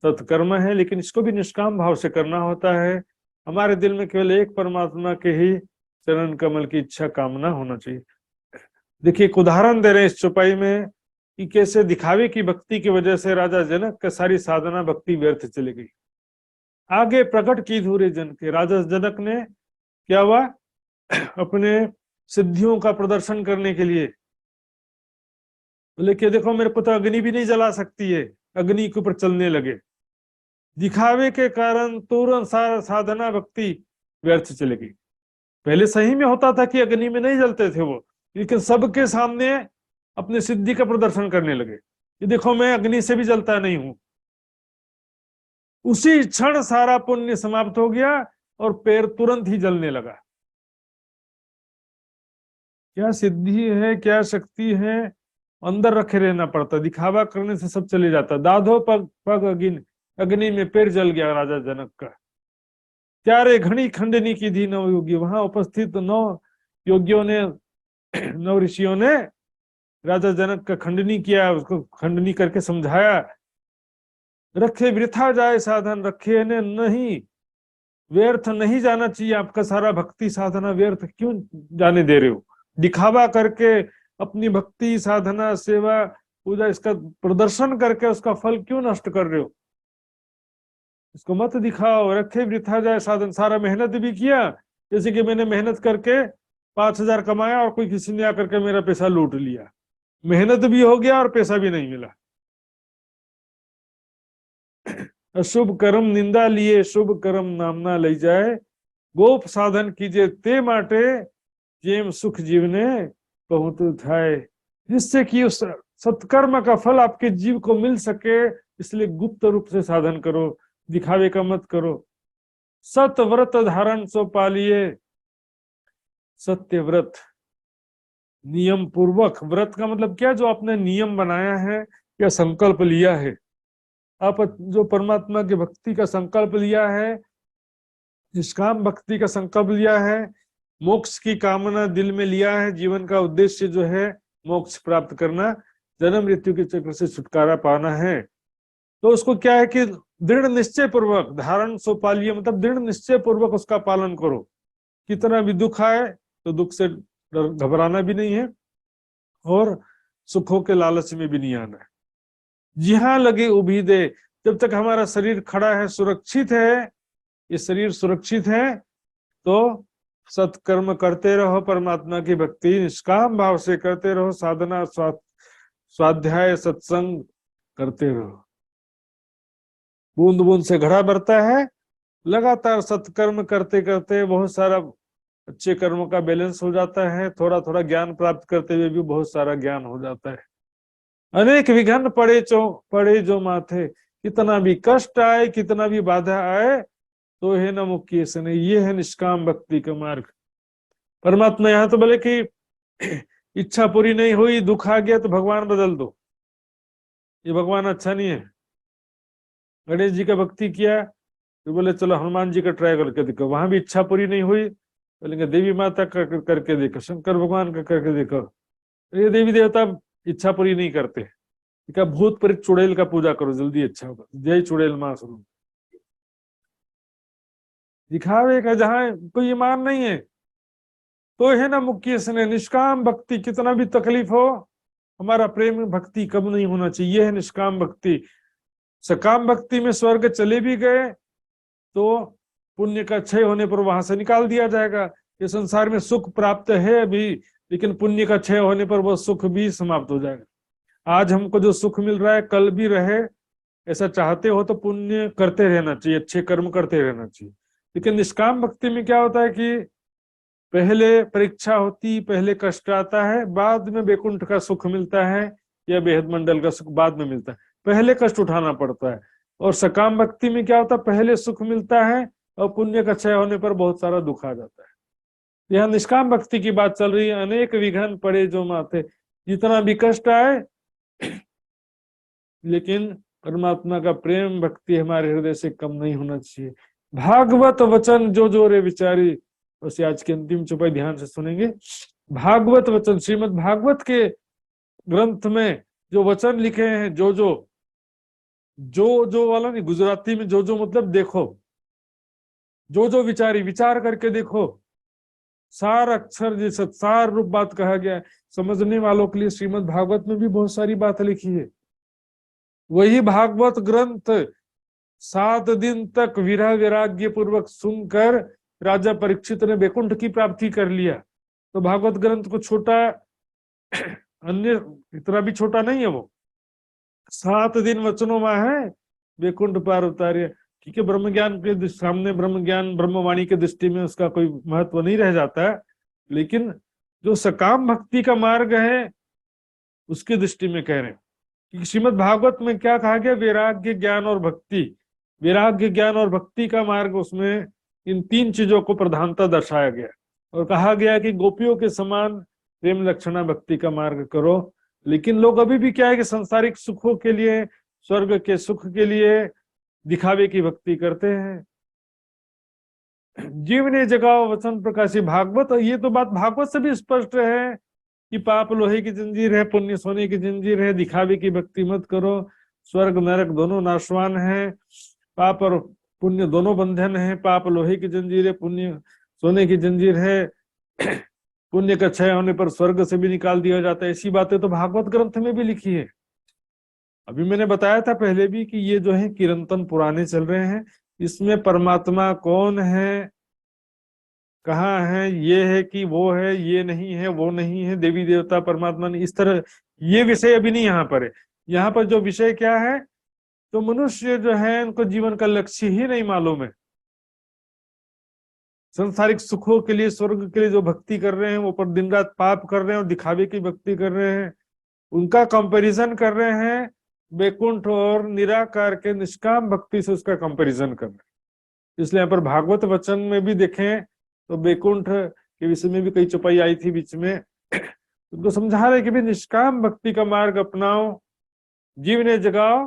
सत्कर्म है। लेकिन इसको भी निष्काम भाव से करना होता है। हमारे दिल में केवल एक परमात्मा के ही चरण कमल की इच्छा कामना होना चाहिए। देखिए एक उदाहरण दे रहे हैं इस चौपाई में कि कैसे दिखावे की भक्ति की वजह से राजा जनक का सारी साधना भक्ति व्यर्थ चली गई। आगे प्रकट की धूरे जन के, राजा जनक ने क्या हुआ, अपने सिद्धियों का प्रदर्शन करने के लिए बोले कि देखो मेरे को तो अग्नि भी नहीं जला सकती है, अग्नि के ऊपर चलने लगे। दिखावे के कारण तुरंत साधना भक्ति व्यर्थ चली गई। पहले सही में होता था कि अग्नि में नहीं जलते थे वो, लेकिन सबके सामने अपने सिद्धि का प्रदर्शन करने लगे कि देखो मैं अग्नि से भी जलता नहीं हूं। उसी क्षण सारा पुण्य समाप्त हो गया और पैर तुरंत ही जलने लगा। क्या सिद्धि है, क्या शक्ति है, अंदर रखे रहना पड़ता। दिखावा करने से सब चले जाता। दाधो पग पग अग्नि में पैर जल गया राजा जनक का। त्यारे घड़ी खंडनी की थी नव योगी, वहां उपस्थित 9 योगियों ने, 9 ऋषियों ने राजा जनक का खंडनी किया, उसको खंडनी करके समझाया। रखे वृथा जाए साधन, रखे ने नहीं, व्यर्थ नहीं जाना चाहिए आपका सारा भक्ति साधना, व्यर्थ क्यों जाने दे रहे हो। दिखावा करके अपनी भक्ति साधना सेवा पूजा इसका प्रदर्शन करके उसका फल क्यों नष्ट कर रहे हो। इसको मत दिखाओ। रखे वृथा जाए साधन, सारा मेहनत भी किया, जैसे कि मैंने मेहनत करके 5,000 कमाया और कोई किसी ने आकर के मेरा पैसा लूट लिया। मेहनत भी हो गया और पैसा भी नहीं मिला। अशुभ कर्म निंदा लिए, शुभ कर्म नामना ले जाए। गोप साधन कीजिए ते माटे, जेम सुख जीवने बहुत थाए। जिससे कि उस सत्कर्म का फल आपके जीव को मिल सके, इसलिए गुप्त रूप से साधन करो, दिखावे का मत करो। सत व्रत धारण सो पालिए, सत्य व्रत नियम पूर्वक। व्रत का मतलब क्या, जो आपने नियम बनाया है या संकल्प लिया है। आप जो परमात्मा की भक्ति का संकल्प लिया है, निष्काम भक्ति का संकल्प लिया है, मोक्ष की कामना दिल में लिया है, जीवन का उद्देश्य जो है मोक्ष प्राप्त करना, जन्म मृत्यु के चक्र से छुटकारा पाना है, तो उसको क्या है कि दृढ़ निश्चय पूर्वक धारण सो पालिए, मतलब दृढ़ निश्चय पूर्वक उसका पालन करो। कितना भी दुख आए तो दुख से घबराना भी नहीं है और सुखों के लालच में भी नहीं आना है। जहां लगे उभी दे, जब तक हमारा शरीर खड़ा है, सुरक्षित है, ये शरीर सुरक्षित है, तो सत्कर्म करते रहो, परमात्मा की भक्ति निष्काम भाव से करते रहो, साधना स्वाध्याय सत्संग करते रहो। बूंद बूंद से घड़ा भरता है, लगातार सत्कर्म करते करते बहुत सारा अच्छे कर्मों का बैलेंस हो जाता है। थोड़ा थोड़ा ज्ञान प्राप्त करते हुए भी बहुत सारा ज्ञान हो जाता है। अनेक विघ्न पड़े जो माथे, कितना भी कष्ट आए, कितना भी बाधा आए, तो है न मुक्ति से नहीं। ये है निष्काम भक्ति का मार्ग। परमात्मा यहाँ तो बोले कि इच्छा पूरी नहीं हुई, दुख आ गया तो भगवान बदल दो, ये भगवान अच्छा नहीं है। गणेश जी का भक्ति किया तो बोले चलो हनुमान जी का ट्राई करके देखो, वहां भी इच्छा पूरी नहीं हुई, बोलेंगे देवी माता का करके देखो, शंकर भगवान का करके देखो। ये देवी देवता इच्छा पूरी नहीं करते, क्या भूत प्रेत चुड़ैल का पूजा करो, जल्दी अच्छा होगा। जय चुड़ैल मां स्वरूप। दिखावे का जहां कोई ईमान नहीं है, तो है ना मुक्ति स्नेह। निष्काम भक्ति, कितना भी तकलीफ हो, हमारा प्रेम भक्ति कम नहीं होना चाहिए। ये है निष्काम भक्ति। सकाम भक्ति में स्वर्ग चले भी गए तो पुण्य का क्षय होने पर वहां से निकाल दिया जाएगा। ये संसार में सुख प्राप्त है अभी, लेकिन पुण्य का क्षय होने पर वह सुख भी समाप्त हो जाएगा। आज हमको जो सुख मिल रहा है कल भी रहे, ऐसा चाहते हो तो पुण्य करते रहना चाहिए, अच्छे कर्म करते रहना चाहिए। लेकिन निष्काम भक्ति में क्या होता है कि पहले परीक्षा होती, पहले कष्ट आता है, बाद में वैकुंठ का सुख मिलता है या बेहद मंडल का सुख बाद में मिलता है, पहले कष्ट उठाना पड़ता है। और सकाम भक्ति में क्या होता है, पहले सुख मिलता है और पुण्य का क्षय होने पर बहुत सारा दुख आ जाता है। यहाँ निष्काम भक्ति की बात चल रही है। अनेक विघ्न पड़े जो माथे, जितना भी कष्ट आए लेकिन परमात्मा का प्रेम भक्ति हमारे हृदय से कम नहीं होना चाहिए। भागवत वचन जो जो रे विचारी, उसे आज की अंतिम चौपाई ध्यान से सुनेंगे। भागवत वचन, श्रीमद् भागवत के ग्रंथ में जो वचन लिखे हैं, जो जो वाला नहीं, गुजराती में जो मतलब देखो, जो विचारी, विचार करके देखो, सार अक्षर जैसे सार रूप बात कहा गया है। समझने वालों के लिए श्रीमद् भागवत में भी बहुत सारी बात लिखी है। वही भागवत ग्रंथ 7 दिन तक विरह वैराग्य पूर्वक सुनकर राजा परीक्षित ने वैकुंठ की प्राप्ति कर लिया। तो भागवत ग्रंथ को छोटा, अन्य इतना भी छोटा नहीं है वो, 7 दिन वचनों में है वैकुंठ पार उतारे। ठीक है, ब्रह्म ज्ञान के सामने, ब्रह्म ज्ञान ब्रह्मवाणी के दृष्टि में उसका कोई महत्व नहीं रह जाता है, लेकिन जो सकाम भक्ति का मार्ग है उसकी दृष्टि में कह रहे हैं कि श्रीमद् भागवत में क्या कहा गया, वैराग्य ज्ञान और भक्ति, वैराग्य ज्ञान और भक्ति का मार्ग, उसमें इन 3 चीजों को प्रधानता दर्शाया गया और कहा गया कि गोपियों के समान प्रेम लक्षणा भक्ति का मार्ग करो। लेकिन लोग अभी भी क्या है कि संसारिक सुखों के लिए, स्वर्ग के सुख के लिए दिखावे की भक्ति करते हैं। जीवने जगाओ वचन प्रकाशी भागवत, ये तो बात भागवत से भी स्पष्ट है कि पाप लोहे की जंजीर है, पुण्य सोने की जंजीर है, दिखावे की भक्ति मत करो। स्वर्ग नरक दोनों नाशवान है, पाप और पुण्य दोनों बंधन है। पाप लोहे की जंजीर है, पुण्य सोने की जंजीर है। पुण्य का क्षय होने पर स्वर्ग से भी निकाल दिया जाता है। ऐसी बातें तो भागवत ग्रंथ में भी लिखी है। अभी मैंने बताया था पहले भी कि ये जो है कीर्तन पुराने चल रहे हैं, इसमें परमात्मा कौन है, कहाँ है, ये है कि वो है, ये नहीं है, वो नहीं है, देवी देवता परमात्मा ने, इस तरह ये विषय अभी नहीं यहाँ पर है। यहाँ पर जो विषय क्या है, तो मनुष्य जो है उनको जीवन का लक्ष्य ही नहीं मालूम है। संसारिक सुखों के लिए, स्वर्ग के लिए जो भक्ति कर रहे हैं, वो पर दिन रात पाप कर रहे हैं और दिखावे की भक्ति कर रहे हैं। उनका कंपैरिजन कर रहे हैं वैकुंठ और निराकार के निष्काम भक्ति से, उसका कंपैरिजन कर रहे हैं। इसलिए यहाँ पर भागवत वचन में भी देखें तो वैकुंठ के विषय में भी कई चौपाई आई थी बीच में, उनको समझा रहे कि भी निष्काम भक्ति का मार्ग अपनाओ, जीवने जगाओ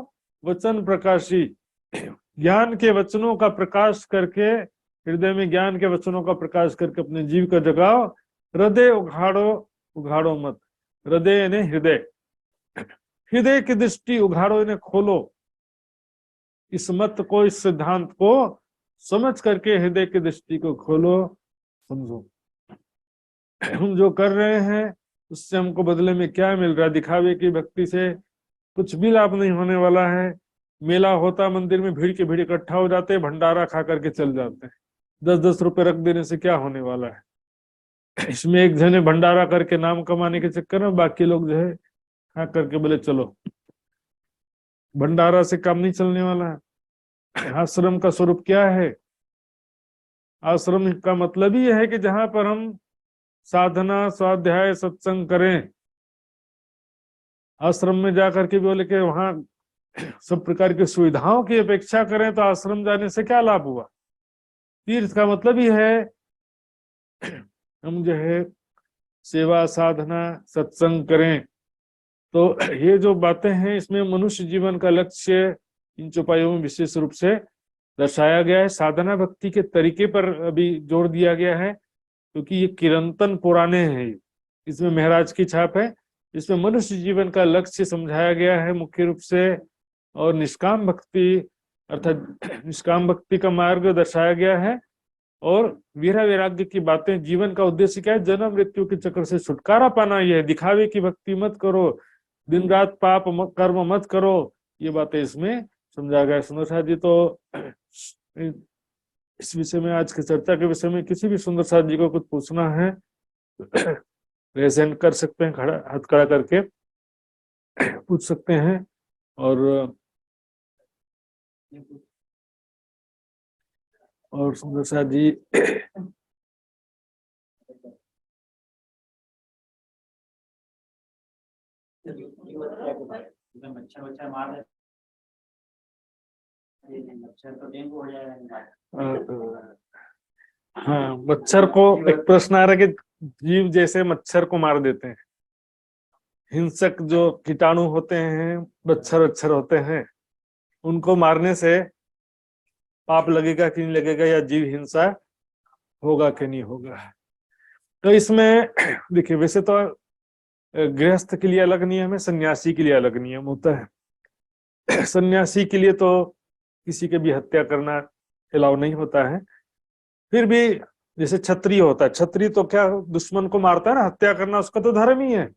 वचन प्रकाशी, ज्ञान के वचनों का प्रकाश करके, हृदय में ज्ञान के वचनों का प्रकाश करके अपने जीव का जगाओ। हृदय उघाड़ो, उघाड़ो मत, हृदय ने हृदय, हृदय की दृष्टि उघाड़ो, इन्हें खोलो। इस मत को, इस सिद्धांत को समझ करके हृदय की दृष्टि को खोलो, समझो हम जो कर रहे हैं उससे हमको बदले में क्या मिल रहा है। दिखावे की भक्ति से कुछ भी लाभ नहीं होने वाला है। मेला होता, मंदिर में भीड़ के भीड़ इकट्ठा हो जाते हैं, भंडारा खा करके चल जाते हैं। 10-10 रुपए रख देने से क्या होने वाला है। इसमें एक जने भंडारा करके नाम कमाने के चक्कर में बाकी लोग जो है खा करके बोले चलो। भंडारा से काम नहीं चलने वाला है। आश्रम का स्वरूप क्या है? आश्रम का मतलब ही है कि जहां पर हम साधना, स्वाध्याय, सत्संग करें। आश्रम में जाकर के बोले कि वहां सब प्रकार की सुविधाओं की अपेक्षा करें, तो आश्रम जाने से क्या लाभ हुआ? तीर्थ का मतलब ही है हम जो है सेवा, साधना, सत्संग करें। तो ये जो बातें हैं, इसमें मनुष्य जीवन का लक्ष्य इन चौपाइयों में विशेष रूप से दर्शाया गया है। साधना भक्ति के तरीके पर अभी जोर दिया गया है, क्योंकि ये कीर्तन पुराने हैं, इसमें महाराज की छाप है। इसमें मनुष्य जीवन का लक्ष्य समझाया गया है मुख्य रूप से, और निष्काम भक्ति अर्थात निष्काम भक्ति का मार्ग दर्शाया गया है। और वीरा वैराग्य की बातें, जीवन का उद्देश्य क्या है, जन्म मृत्यु के चक्र से छुटकारा पाना। यह है, दिखावे की भक्ति मत करो, दिन रात पाप कर्म मत करो, ये बातें इसमें समझा गया है। सुंदर साथ जी, तो इस विषय में, आज की चर्चा के विषय में किसी भी सुंदर साथ जी को कुछ पूछना है रेजेंट कर सकते हैं, खड़ा हाथ खड़ा करके। पूछ सकते हैं। और सुंदर साथ जी हाँ, मच्छर को एक प्रश्न आ रहा है कि जीव जैसे मच्छर को मार देते हैं, हिंसक जो कीटाणु होते हैं, मच्छर होते हैं, उनको मारने से पाप लगेगा कि नहीं लगेगा, या जीव हिंसा होगा कि नहीं होगा। तो इसमें देखिए, वैसे तो गृहस्थ के लिए अलग नियम है, सन्यासी के लिए अलग नियम होता है। सन्यासी के लिए तो किसी के भी हत्या करना अलाउ नहीं होता है। फिर भी जैसे क्षत्रिय होता है, क्षत्रिय तो क्या दुश्मन को मारता है ना, हत्या करना उसका तो धर्म ही है।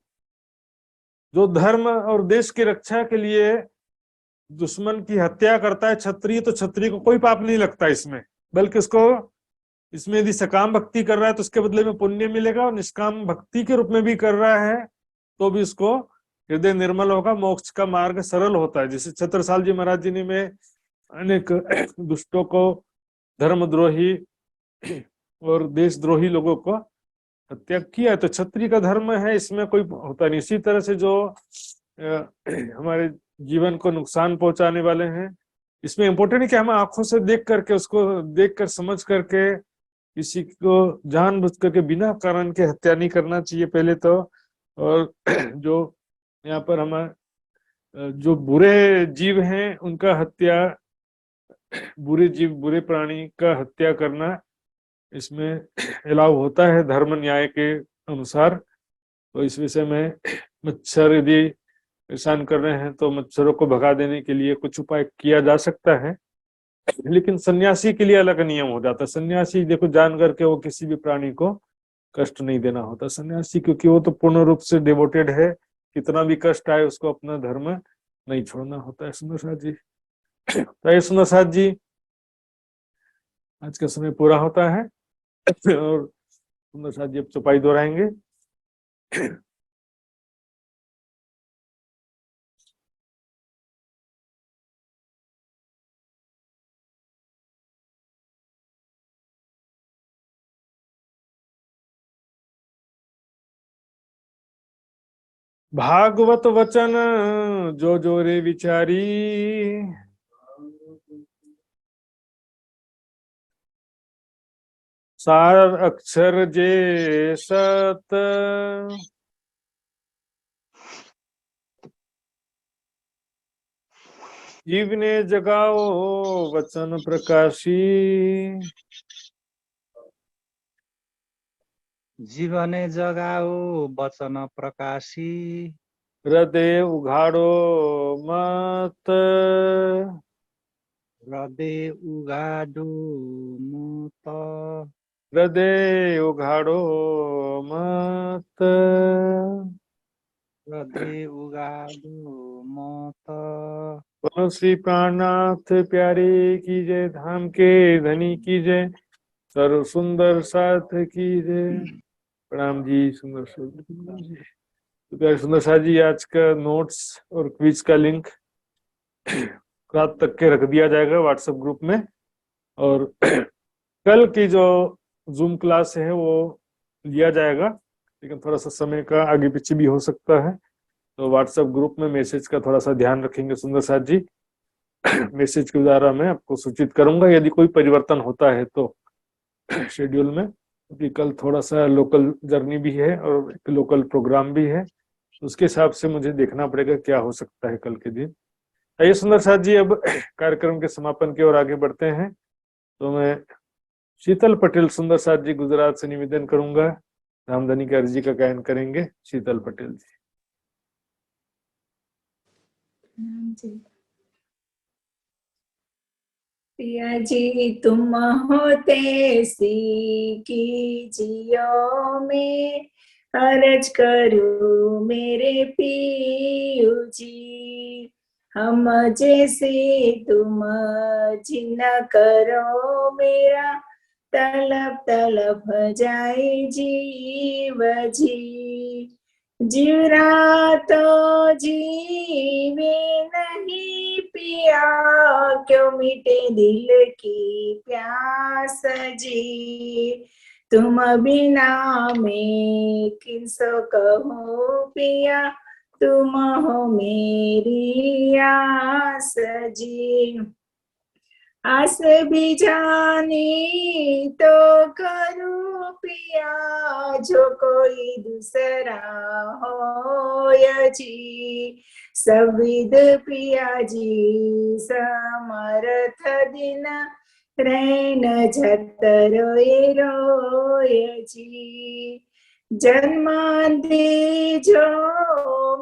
जो धर्म और देश की रक्षा के लिए दुश्मन की हत्या करता है क्षत्रिय, तो क्षत्रिय को कोई पाप नहीं लगता इसमें, बल्कि उसको इसमें यदि सकाम भक्ति कर रहा है तो उसके बदले में पुण्य मिलेगा, और निष्काम भक्ति के रूप में भी कर रहा है तो भी उसको हृदय निर्मल होगा, मोक्ष का मार्ग सरल होता है। जैसे छत्रसाल जी महाराज जी ने में अनेक दुष्टों को, धर्मद्रोही और देशद्रोही लोगों को हत्या किया है, तो क्षत्रिय का धर्म है, इसमें कोई होता नहीं। इसी तरह से जो हमारे जीवन को नुकसान पहुंचाने वाले हैं, इसमें इम्पोर्टेंट है कि हम आंखों से देख करके, उसको देख कर समझ करके, किसी को जानबूझ करके बिना कारण के हत्या नहीं करना चाहिए पहले तो। और जो यहाँ पर हमारे जो बुरे जीव हैं उनका हत्या, बुरे जीव बुरे प्राणी का हत्या करना इसमें अलाउ होता है धर्म न्याय के अनुसार। तो इस विषय में मच्छर यदि परेशान कर रहे हैं तो मच्छरों को भगा देने के लिए कुछ उपाय किया जा सकता है, लेकिन सन्यासी के लिए अलग नियम हो जाता है। सन्यासी देखो, जान करके वो किसी भी प्राणी को कष्ट नहीं देना होता सन्यासी, क्योंकि वो तो पूर्ण रूप से डिवोटेड है, कितना भी कष्ट आए उसको अपना धर्म नहीं छोड़ना होता है। सुंदर साथ जी, तो ये सुंदर साथ जी, आज का समय पूरा होता है और सुंदर साथ जी अब चौपाई दोहराएंगे। भागवत वचन जो जो रे विचारी, सार अक्षर जे सत, जीवने जगाओ वचन प्रकाशी, जीवने जगाओ वचन प्रकाशी, हृदय उघाड़ो मत, हृदय उगाडो मुत, हृदय उघाड़ो मत। हृदय उगाडो मत। बोलो श्री प्राणनाथ प्यारे की जय, धाम के धनी की जय, सर्व सुंदर साथ की जय। प्रणाम जी सुंदर जी। तो प्यारे सुंदर साथ जी, आज का नोट्स और क्विज का लिंक रात तक के रख दिया जाएगा व्हाट्सएप ग्रुप में, और कल की जो जूम क्लास है वो लिया जाएगा, लेकिन थोड़ा सा समय का आगे पीछे भी हो सकता है, तो व्हाट्सएप ग्रुप में मैसेज का थोड़ा सा ध्यान रखेंगे सुंदर साथ जी। मैसेज के द्वारा मैं आपको सूचित करूंगा यदि कोई परिवर्तन होता है तो शेड्यूल में, क्योंकि कल थोड़ा सा लोकल जर्नी भी है और एक लोकल प्रोग्राम भी है, उसके हिसाब से मुझे देखना पड़ेगा क्या हो सकता है कल के दिन। आइए सुंदर साथ जी, अब कार्यक्रम के समापन की ओर आगे बढ़ते हैं। तो मैं शीतल पटेल सुंदर साथ जी गुजरात से निवेदन करूंगा, रामधनी की अर्जी का गायन करेंगे शीतल पटेल जी। पिया जी तुम होते सी की जियो में, अर्ज करूं मेरे पियू जी, हम जैसे तुम जिन करो मेरा, तलब तलब जाए जीव जी। जीवरा तो जीवे नहीं पिया, क्यों मिटे दिल की प्यास जी। तुम बिना मैं किसको कहूँ पिया, तुम हो मेरी आस जी। आस भी जानी तो करूं पिया, जो कोई दूसरा हो या जी। सविद पिया जी समर्थ दिन, रैन झत रोए रोय जी। जन्मांते जो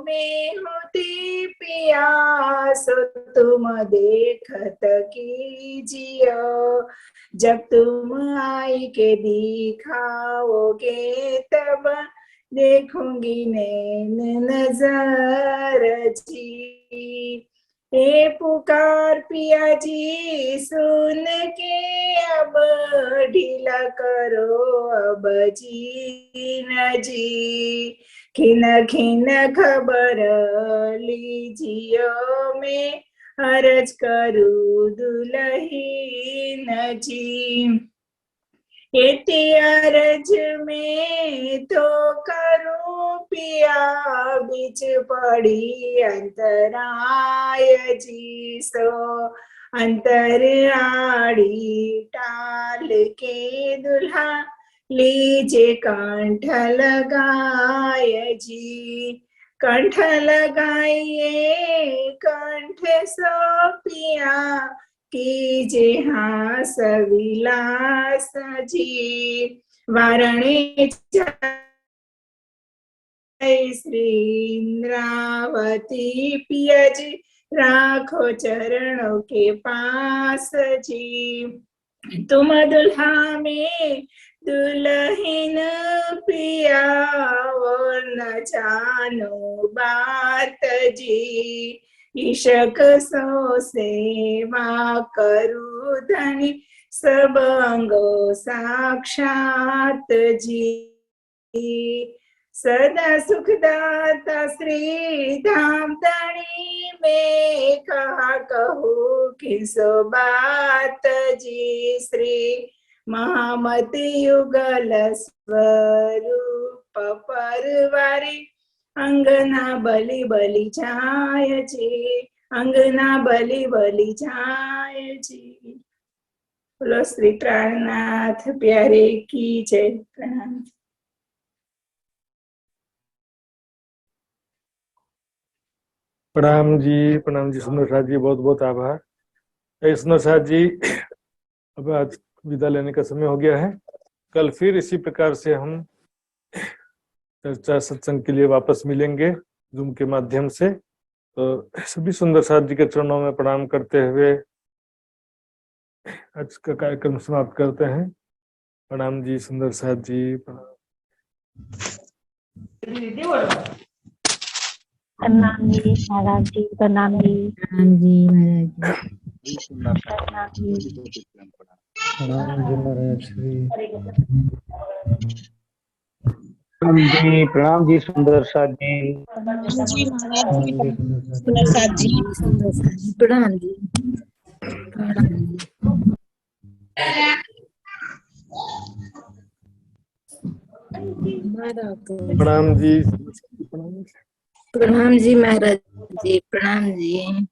मैं होती पिया, सो तुम देखत कीजियो। जब तुम आई के दिखाओगे, तब देखूंगी नैन नजर जी। हे पुकार पिया जी सुन के, अब ढीला करो अब जी न जी। खिन खिन खबर लीजियो, मैं अर्ज करूं दुल्हीन जी। इति अर्ज में तो करूं पिया, बीच पड़ी अंतराय जी। सो अंतर आड़ी टाल के दुल्हा, लीजे कंठ लगाय जी। कंठ लगाइए कंठ सो पिया, कीजे हास विलास जी। वारणे श्री इंद्रावती पिया जी, राखो चरणों के पास जी। तुम दुल्हा में दुल्हन पिया, और न जानो बात जी। इशक सो सेवा करू धनी, सब अंगो साक्षात जी। सदा सुखदाता श्री धाम धनी, में कहा कहूँ किसो बात जी। श्री महामति युगल स्वरूप परवारी, अंगना बलि बलि जाय जी। अंगना बलि बलि जाय जी। बोलो श्री प्राणनाथ प्यारे की जय। प्रणाम। प्रणाम जी सुंदर साथ जी, बहुत बहुत आभार। सुंदर साथ जी, अब आज विदा लेने का समय हो गया है। कल फिर इसी प्रकार से हम चर्चा सत्संग के लिए वापस मिलेंगे जूम के माध्यम से। तो सभी सुंदर साथ जी के चरणों में प्रणाम करते हुए आज का कार्यक्रम समाप्त करते हैं। प्रणाम जी सुंदर साथ जी, प्रणाम जी महाराज जी, प्रणाम जी। प्रणाम जी महाराज जी। प्रणाम जी। प्रणाम जी महाराज श्री। प्रणाम जी सुंदर साथ जी। जी महाराज जी, सुंदर साथ जी, सुंदर साथ जी, प्रणाम जी। प्रणाम जी। प्रणाम जी, प्रणाम जी महाराज जी, प्रणाम जी।